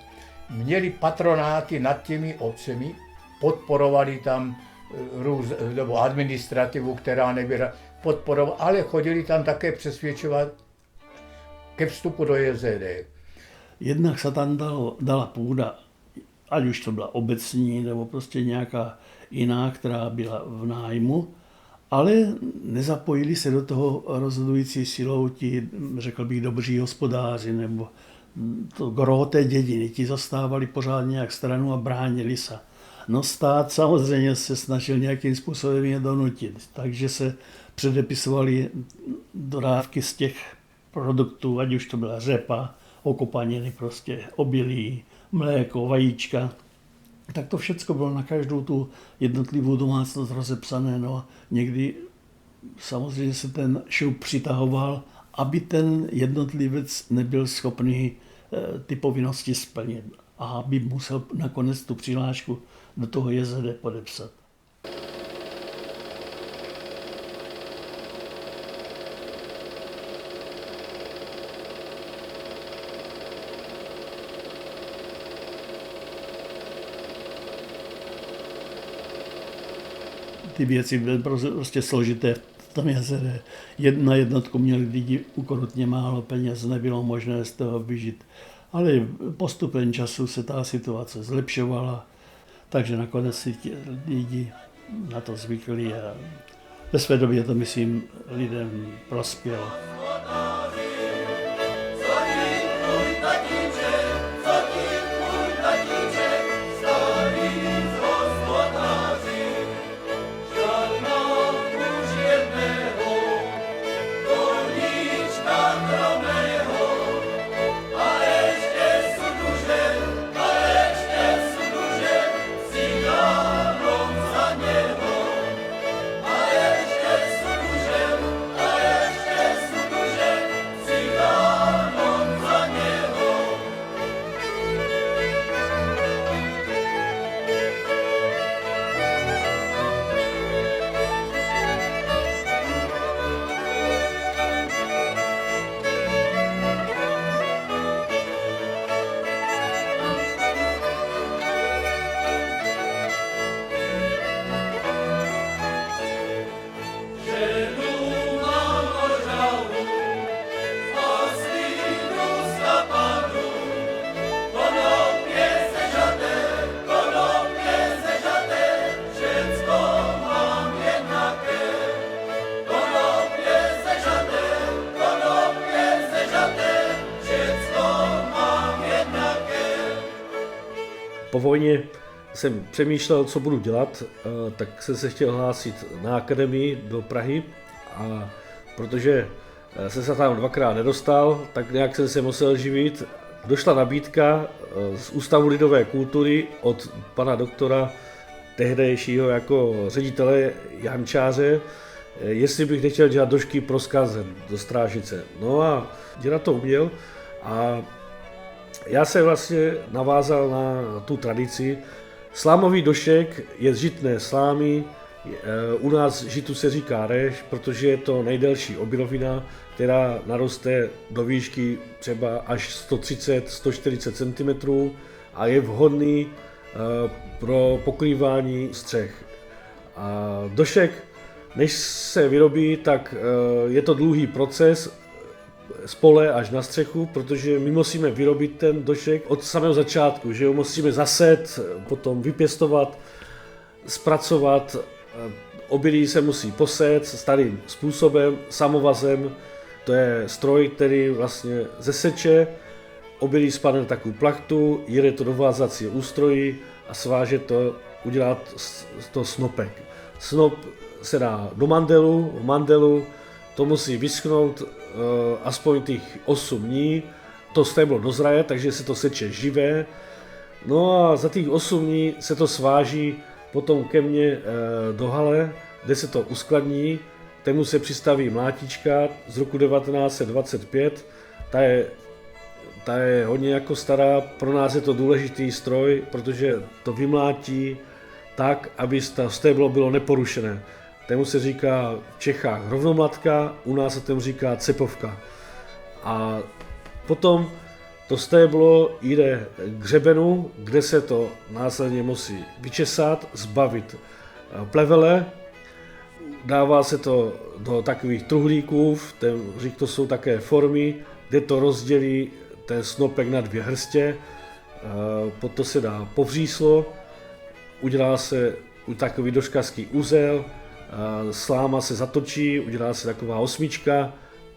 měli patronáty nad těmi obcemi, podporovali tam nebo administrativu, která nebyla podporovat, ale chodili tam také přesvědčovat ke vstupu do JZD. Jednak se tam dala půda, ať už to byla obecní nebo prostě nějaká jiná, která byla v nájmu, ale nezapojili se do toho rozhodující silou ti, řekl bych, dobří hospodáři nebo to gro té dědiny. Ti zastávali pořád nějak stranu a bránili se. No stát samozřejmě se snažil nějakým způsobem je donutit, takže se předepisovaly dodávky z těch produktů, ať už to byla řepa, okopaniny, prostě obilí, mléko, vajíčka. Tak to všechno bylo na každou tu jednotlivou domácnost rozepsané. No a někdy samozřejmě se ten šup přitahoval, aby ten jednotlivec nebyl schopný ty povinnosti splnit a aby musel nakonec tu přihlášku do toho JZD podepsat. Ty věci byly prostě složité v tom JZD. Na jednotku měli lidi ukrutně málo peněz, nebylo možné z toho vyžít. Ale postupem času se ta situace zlepšovala, takže nakonec si ti lidi na to zvykli a ve své době to, myslím, lidem prospělo. Po vojně jsem přemýšlel, co budu dělat, tak jsem se chtěl hlásit na akademii do Prahy a protože jsem se tam dvakrát nedostal, tak nějak jsem se musel živit. Došla nabídka z Ústavu lidové kultury od pana doktora, tehdejšího jako ředitele Jančáře, jestli bych nechtěl dělat došky pro Skanzen do Strážice. No a dělat to uměl a já jsem vlastně navázal na tu tradici. Slámový došek je z žitné slámy, u nás žitu se říká réž, protože je to nejdelší obilovina, která naroste do výšky třeba až 130-140 cm a je vhodný pro pokrývání střech. A došek, než se vyrobí, tak je to dlouhý proces, z pole až na střechu, protože my musíme vyrobit ten došek od samého začátku, že ho musíme zasét, potom vypěstovat, zpracovat, obilí se musí posét starým způsobem, samovazem, to je stroj, který vlastně zeseče, obilí spadne na takovou plachtu, jede to do vázacího ústrojí a sváže to, udělá to snopek. Snop se dá do mandelu, v mandelu to musí vyschnout aspoň těch 8 dní, to stéblo dozraje, takže se to seče živé. No a za těch 8 dní se to sváží potom ke mně do hale, kde se to uskladní, tému se přistaví mlátička z roku 1925, ta je hodně jako stará, pro nás je to důležitý stroj, protože to vymlátí tak, aby to stéblo bylo neporušené. Tému se říká v Čechách rovnomlatka, u nás se tomu říká cepovka. A potom to stéblo jde k hřebenu, kde se to následně musí vyčesat, zbavit plevele, dává se to do takových truhlíků, to jsou také formy, kde to rozdělí ten snopek na 2 hrstě, potom se dá povříslo, udělá se takový doškařský úzel, sláma se zatočí, udělá se taková 8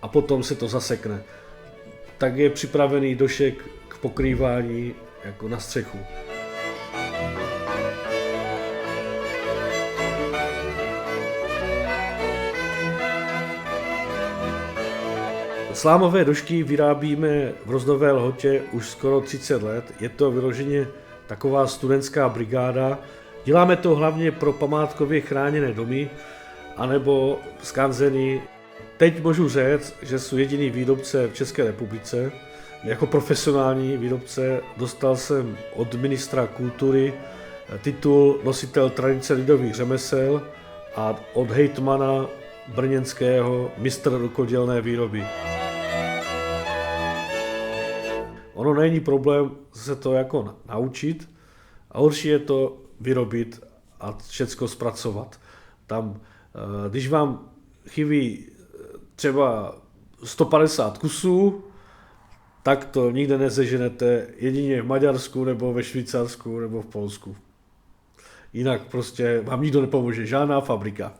a potom se to zasekne. Tak je připravený došek k pokrývání jako na střechu. Slámové došky vyrábíme v Roznové Lhotě už skoro 30 let. Je to vyloženě taková studentská brigáda. Děláme to hlavně pro památkově chráněné domy anebo skanzeny. Teď můžu říct, že jsou jediný výrobce v České republice. Jako profesionální výrobce dostal jsem od ministra kultury titul nositel tradice lidových řemesel a od hejtmana brněnského mistr rukodělné výroby. Ono není problém se to jako naučit a horší je to vyrobit a všecko zpracovat. Tam, když vám chybí třeba 150 kusů, tak to nikde neseženete, jedině v Maďarsku nebo ve Švýcarsku nebo v Polsku. Jinak prostě vám nikdo nepomůže, žádná fabrika.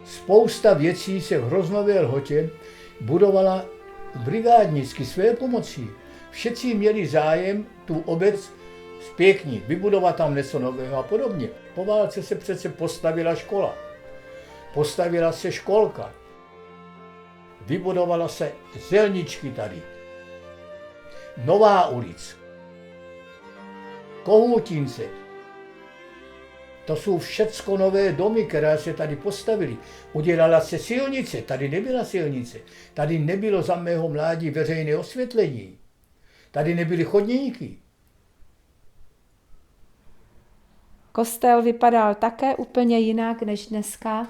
Spousta věcí se v Hroznové Lhotě budovala brigádnicky své pomocí. Všetci měli zájem tu obec zpěknit, vybudovat tam něco nového a podobně. Po válce se přece postavila škola, postavila se školka, vybudovala se zelničky tady, nová ulice, Kohoutince. To jsou všecko nové domy, které se tady postavily. Udělala se silnice, tady nebyla silnice. Tady nebylo za mého mládí veřejné osvětlení. Tady nebyly chodníky. Kostel vypadal také úplně jinak než dneska.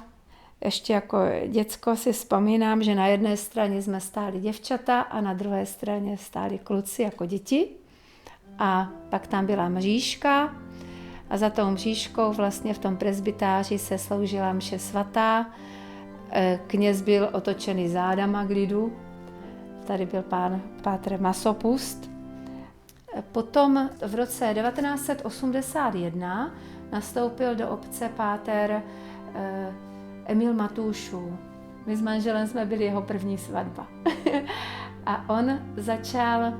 Ještě jako děcko si vzpomínám, že na jedné straně jsme stáli děvčata a na druhé straně stáli kluci jako děti. A pak tam byla mřížka a za tou mřížkou vlastně v tom presbytáři se sloužila mše svatá. Kněz byl otočený zádama k lidu. Tady byl pátr Masopust. Potom v roce 1981 nastoupil do obce páter Emil Matúšů. My s manželem jsme byli jeho první svatba. A on začal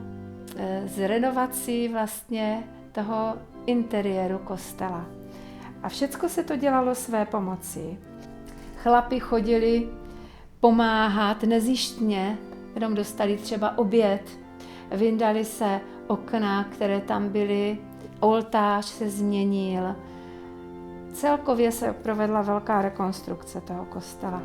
s renovací vlastně toho interiéru kostela. A všecko se to dělalo své pomocí. Chlapi chodili pomáhat nezištně jenom dostali třeba oběd, vyndali se okna, které tam byly, oltář se změnil. Celkově se provedla velká rekonstrukce toho kostela.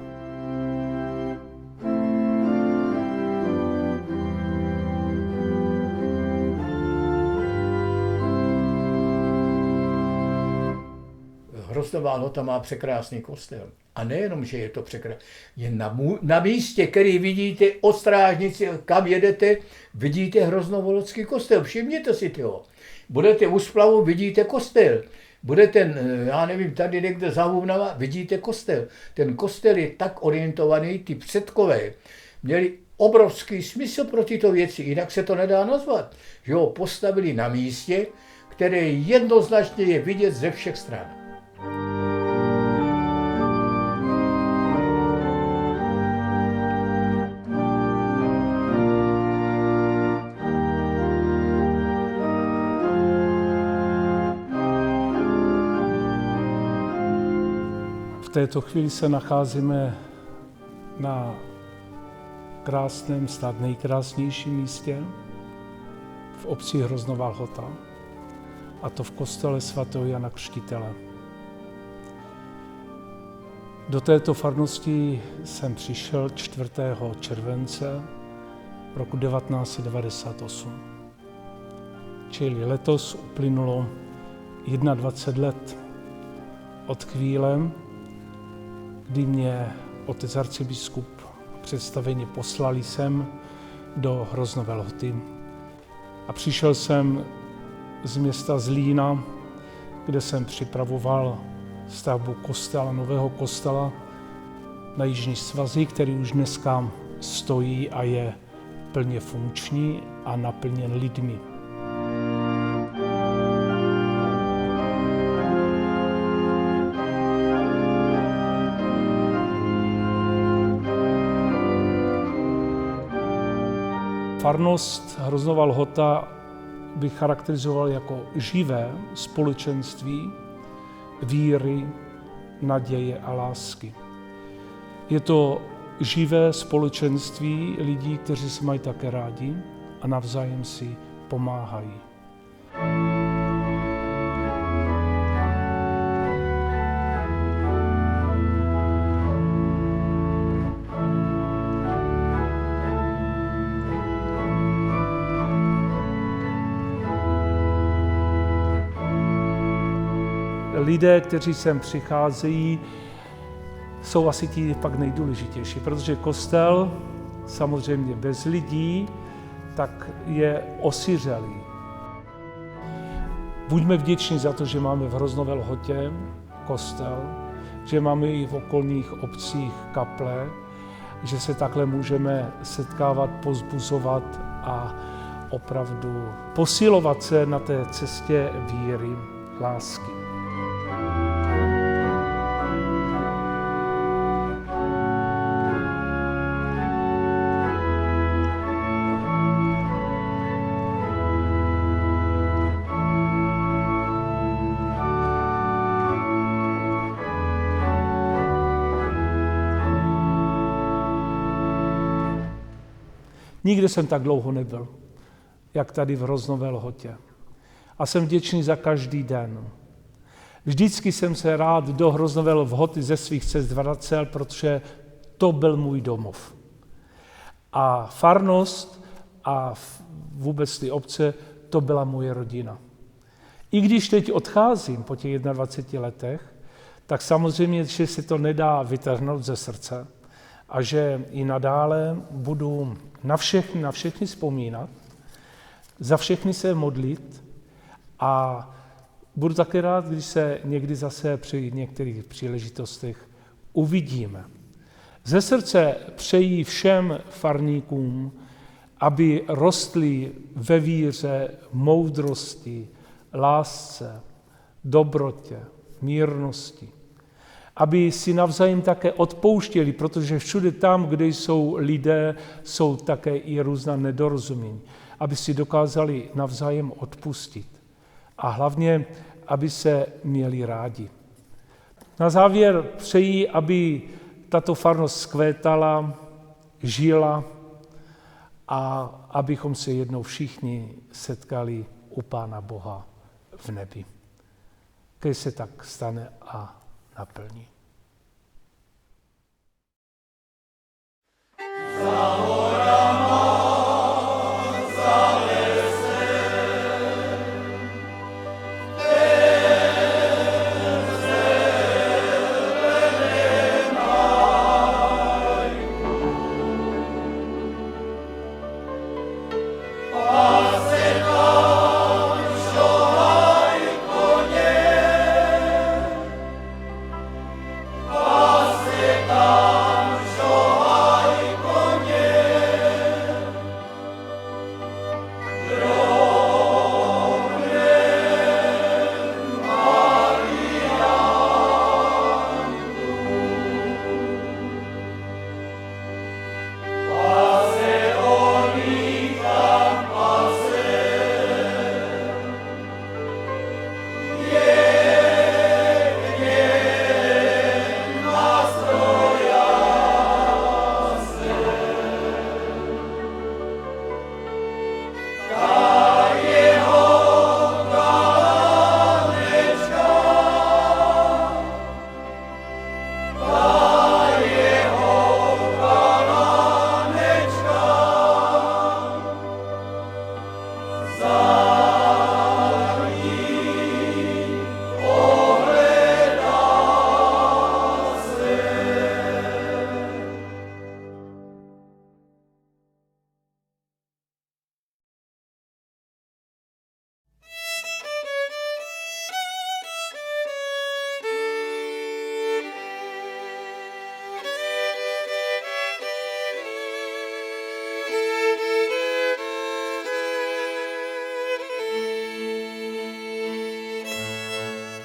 Hroznová Lhota má překrásný kostel. A nejenom, že je to překrásný, je na místě, který vidíte od Strážnici, kam jedete, vidíte Hroznovolodský kostel. Všimněte si toho. Budete u splavu, vidíte kostel. Budete, já nevím, tady někde za Hůvnama, vidíte kostel. Ten kostel je tak orientovaný, ty předkové měli obrovský smysl pro tyto věci, jinak se to nedá nazvat. Že ho postavili na místě, které jednoznačně je vidět ze všech stran. V této chvíli se nacházíme na krásném, snad nejkrásnějším místě v obci Hroznová Lhota, a to v kostele svatého Jana Křtitele. Do této farnosti jsem přišel 4. července roku 1998. Čili letos uplynulo 21 let od chvíle, kdy mě otec arcibiskup představeně poslali sem do Hroznové Lhoty. A přišel jsem z města Zlína, kde jsem připravoval stavbu kostela, nového kostela na Jižní svazy, který už dneska stojí a je plně funkční a naplněn lidmi. Farnost Hroznová Lhota bych charakterizoval jako živé společenství víry, naděje a lásky. Je to živé společenství lidí, kteří se mají také rádi a navzájem si pomáhají. Lidé, kteří sem přicházejí, jsou asi ti pak nejdůležitější, protože kostel samozřejmě bez lidí tak je osiřelý. Buďme vděční za to, že máme v Hroznové Lhotě kostel, že máme i v okolních obcích kaple, že se takhle můžeme setkávat, povzbuzovat a opravdu posilovat se na té cestě víry, lásky. Nikdy jsem tak dlouho nebyl, jak tady v Hroznové Lhotě. A jsem vděčný za každý den. Vždycky jsem se rád do Hroznové Lhoty ze svých cest vracel, protože to byl můj domov. A farnost a vůbec ty obce, to byla moje rodina. I když teď odcházím po těch 21 letech, tak samozřejmě, že se to nedá vytrhnout ze srdce a že i nadále budu na všechny vzpomínat, za všechny se modlit a budu také rád, když se někdy zase při některých příležitostech uvidíme. Ze srdce přeji všem farníkům, aby rostli ve víře, moudrosti, lásce, dobrotě, mírnosti. Aby si navzájem také odpouštěli, protože všude tam, kde jsou lidé, jsou také i různá nedorozumění. Aby si dokázali navzájem odpustit. A hlavně, aby se měli rádi. Na závěr přeji, aby tato farnost zkvétala, žila a abychom se jednou všichni setkali u Pána Boha v nebi. Když se tak stane a naplní.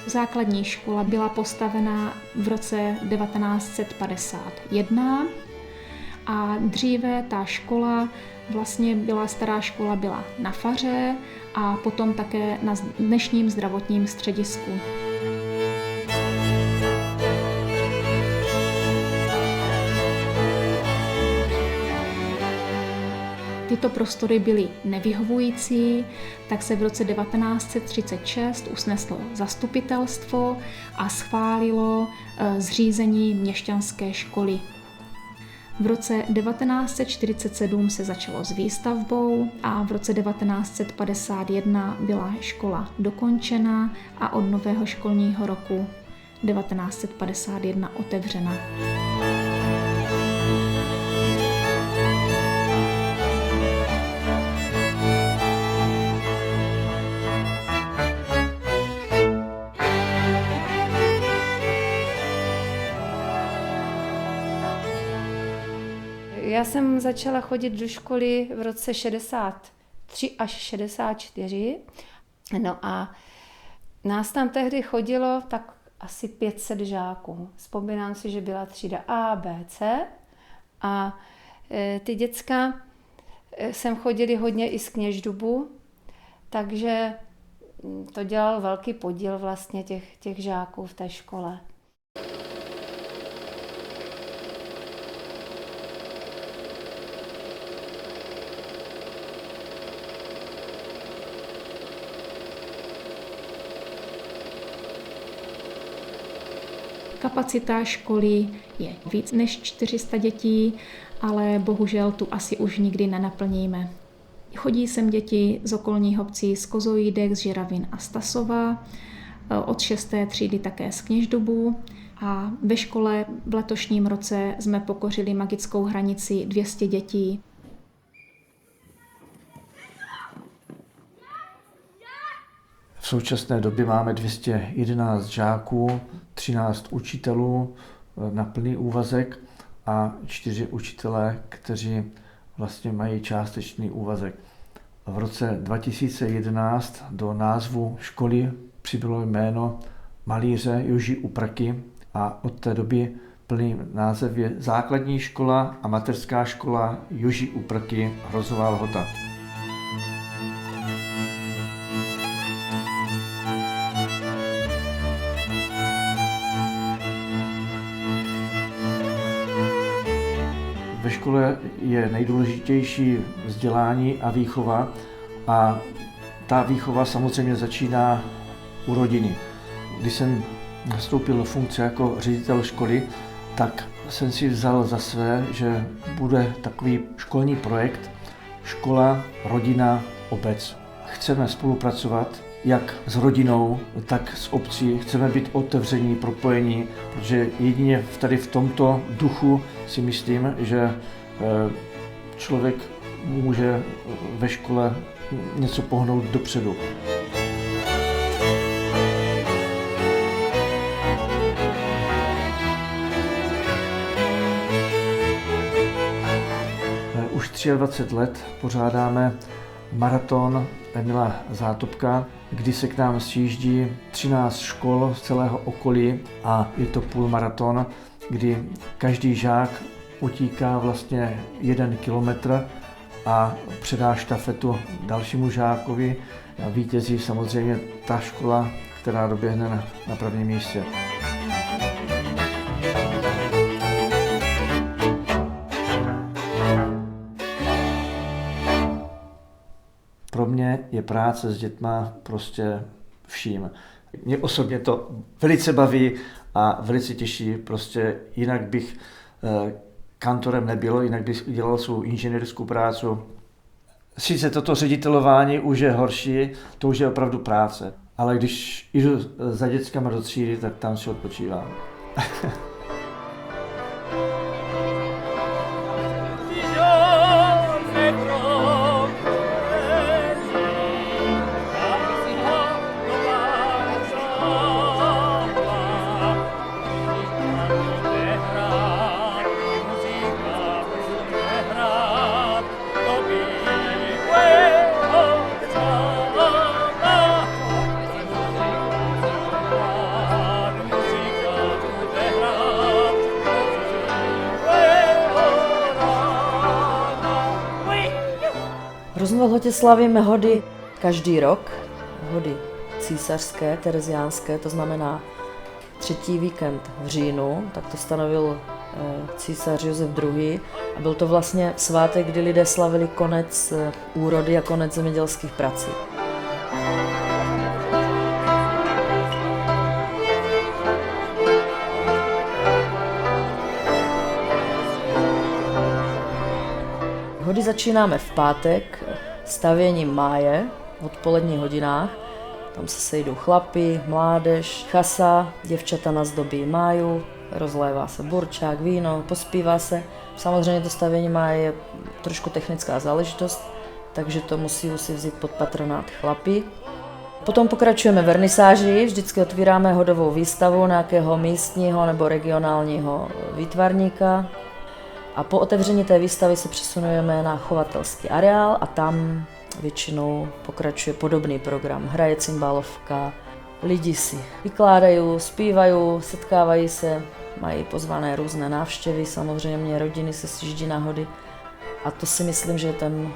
Základní škola byla postavena v roce 1951 a dříve ta škola vlastně byla, stará škola byla na faře a potom také na dnešním zdravotním středisku. Tyto prostory byly nevyhovující, tak se v roce 1936 usneslo zastupitelstvo a schválilo zřízení měšťanské školy. V roce 1947 se začalo s výstavbou a v roce 1951 byla škola dokončena a od nového školního roku 1951 otevřena. Já jsem začala chodit do školy v roce 63 až 64. No a nás tam tehdy chodilo tak asi 500 žáků. Vzpomínám si, že byla třída A, B, C a ty děcka sem chodili hodně i z Kněždubu, takže to dělal velký podíl vlastně těch žáků v té škole. Kapacita školy je víc než 400 dětí, ale bohužel tu asi už nikdy nenaplníme. Chodí sem děti z okolních obcí z Kozovídek, z Žeravin a Stasova, od 6. třídy také z Kněždubu a ve škole v letošním roce jsme pokořili magickou hranici 200 dětí. V současné době máme 211 žáků, 13 učitelů na plný úvazek a 4 učitelé, kteří vlastně mají částečný úvazek. V roce 2011 do názvu školy přibylo jméno malíře Joži Uprky a od té doby plný název je Základní škola a mateřská škola Joži Uprky Hroznová Lhota. škole je nejdůležitější vzdělání a výchova a ta výchova samozřejmě začíná u rodiny. Když jsem nastoupil do funkce jako ředitel školy, tak jsem si vzal za své, že bude takový školní projekt škola, rodina, obec. Chceme spolupracovat jak s rodinou, tak s obcí. Chceme být otevření, propojení, protože jedině tady v tomto duchu si myslím, že člověk může ve škole něco pohnout dopředu. Už 23 let pořádáme maraton Emila Zátopka, kdy se k nám sjíždí 13 škol z celého okolí a je to půlmaraton, kdy každý žák utíká vlastně 1 kilometr a předá štafetu dalšímu žákovi. A vítězí samozřejmě ta škola, která doběhne na prvním místě. Pro mě je práce s dětma prostě vším. Mě osobně to velice baví a velice těší, prostě jinak bych kantorem nebyl, jinak bych dělal svou inženýrskou práci. Sice toto ředitelování už je horší, to už je opravdu práce, ale když jdu za dětskama do třídy, tak tam si odpočívám. V Rožnové Lhotě slavíme hody každý rok, hody císařské, tereziánské, to znamená 3. víkend v říjnu, tak to stanovil císař Josef II. A byl to vlastně svátek, kdy lidé slavili konec úrody a konec zemědělských prací. Hody začínáme v pátek stavěním máje v odpoledních hodinách. Tam se sejdou chlapi, mládež, chasa, děvčata nazdobí máju, rozlévá se burčák, víno, pospívá se. Samozřejmě to stavění máje je trošku technická záležitost, takže to musí si vzít pod patronát chlapi. Potom pokračujeme vernisáži, vždycky otvíráme hodovou výstavu nějakého místního nebo regionálního výtvarníka. A po otevření té výstavy se přesunujeme na chovatelský areál a tam většinou pokračuje podobný program. Hraje cimbálovka, lidi si vykládají, zpívají, setkávají se, mají pozvané různé návštěvy, samozřejmě rodiny se sjíždí na hody. A to si myslím, že je ten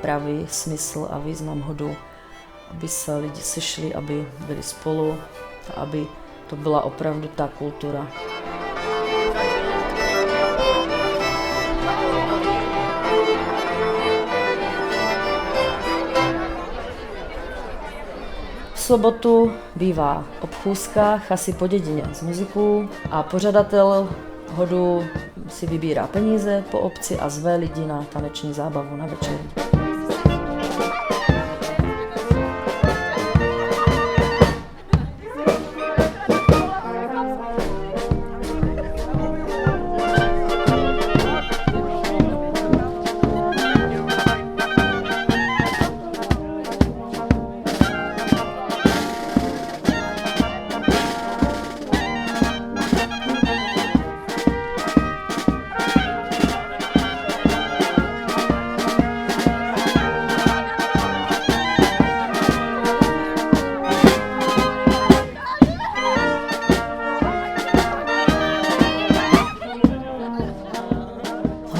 pravý smysl a význam hodu, aby se lidi sešli, aby byli spolu a aby to byla opravdu ta kultura. V sobotu bývá obchůzka Chasy po dědině z muzikou a pořadatel hodu si vybírá peníze po obci a zve lidi na taneční zábavu na večeři.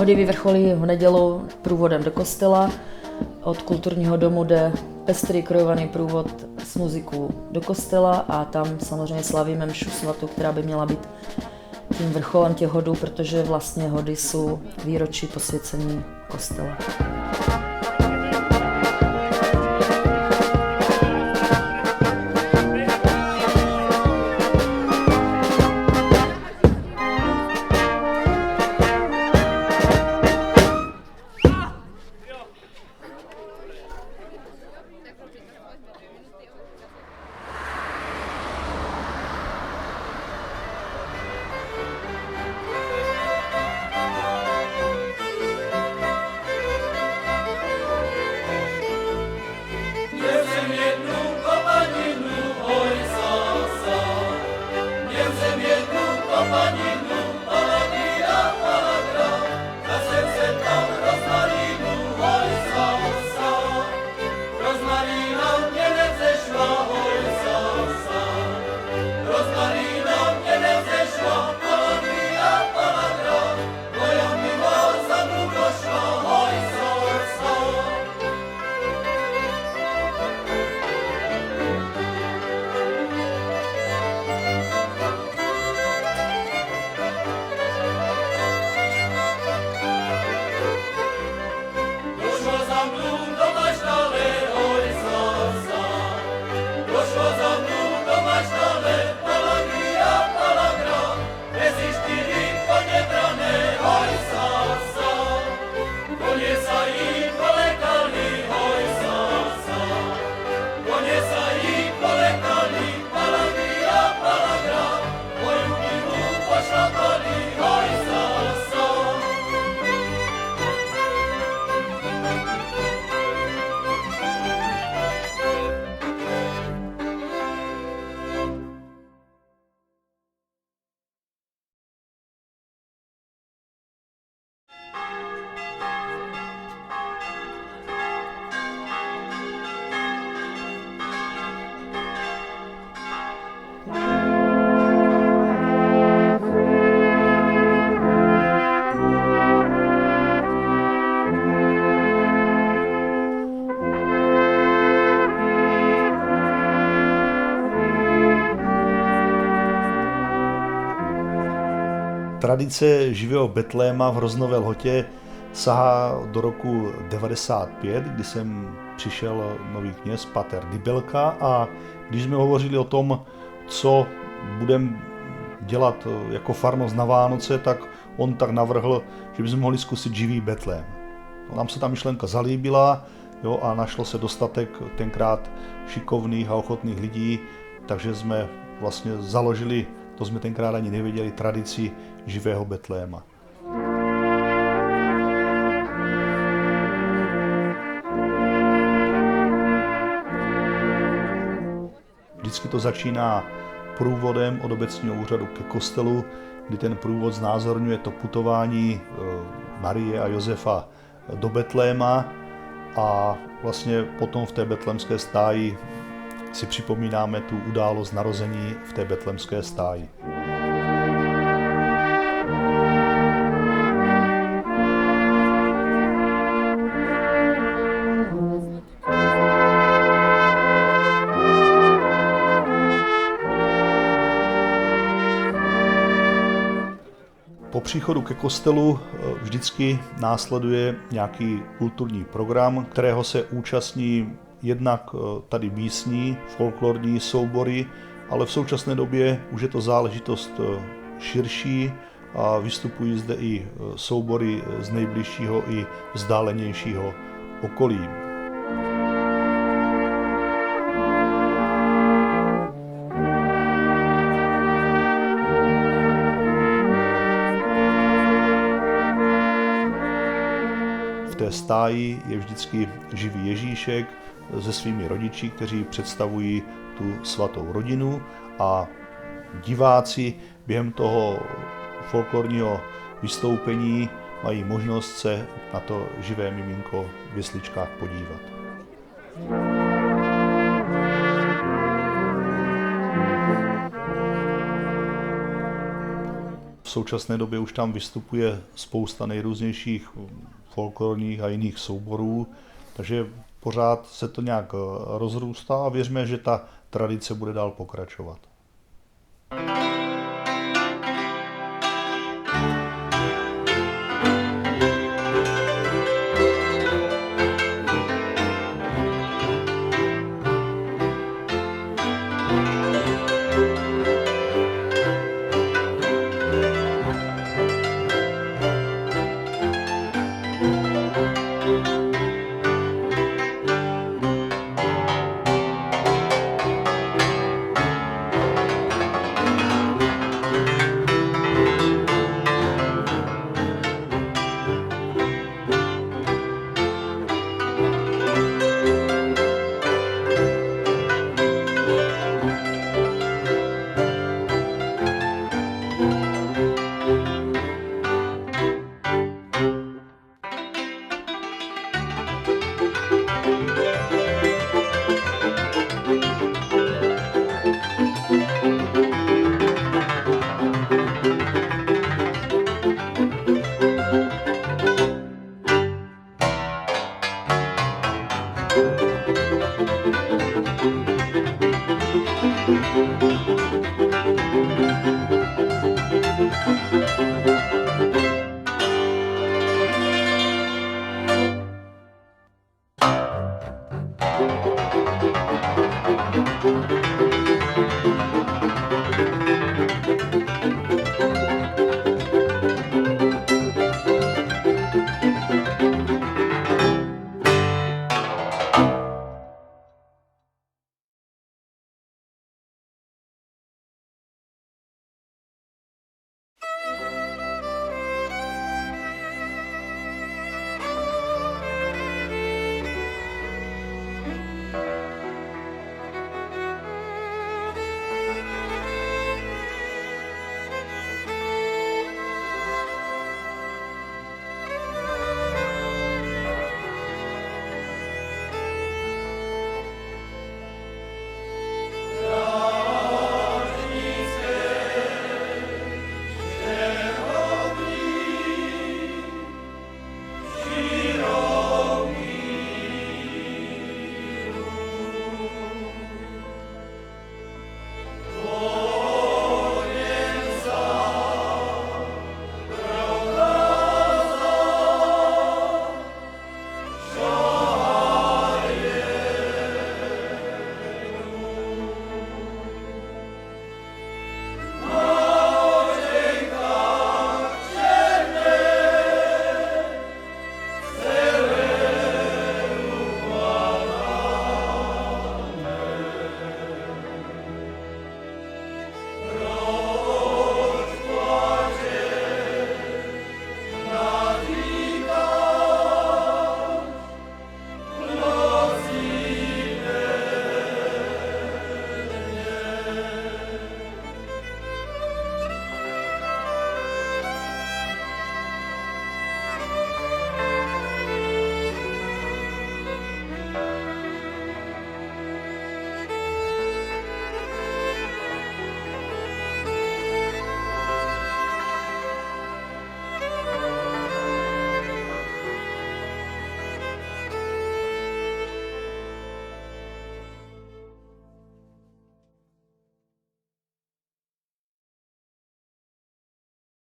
Hody vyvrcholí v nedělu průvodem do kostela. Od kulturního domu jde pestrý krojovaný průvod s muzikou do kostela a tam samozřejmě slavíme mšu svatou, která by měla být tím vrcholem těch hodů, protože vlastně hody jsou výročí posvěcení kostela. Tradice živého betléma v Hroznové Lhotě sahá do roku 95, kdy sem přišel nový kněz pater Dybelka, a když jsme hovořili o tom, co budeme dělat jako farnost na Vánoce, tak on tak navrhl, že bychom mohli zkusit živý betlém. Nám se ta myšlenka zalíbila, jo, a našlo se dostatek tenkrát šikovných a ochotných lidí, takže jsme vlastně založili, to jsme tenkrát ani nevěděli, tradici živého betléma. Vždycky to začíná průvodem od obecního úřadu ke kostelu, kdy ten průvod znázorňuje to putování Marie a Josefa do Betléma, a vlastně potom v té betlémské stáji si připomínáme tu událost narození v té betlémské stáji. Po příchodu ke kostelu vždycky následuje nějaký kulturní program, kterého se účastní jednak tady místní folklorní soubory, ale v současné době už je to záležitost širší a vystupují zde i soubory z nejbližšího i vzdálenějšího okolí. V té stáji je vždycky živý Ježíšek se svými rodiči, kteří představují tu svatou rodinu, a diváci během toho folklorního vystoupení mají možnost se na to živé miminko v jesličkách podívat. V současné době už tam vystupuje spousta nejrůznějších folklorních a jiných souborů, takže pořád se to nějak rozrůstá a věříme, že ta tradice bude dál pokračovat.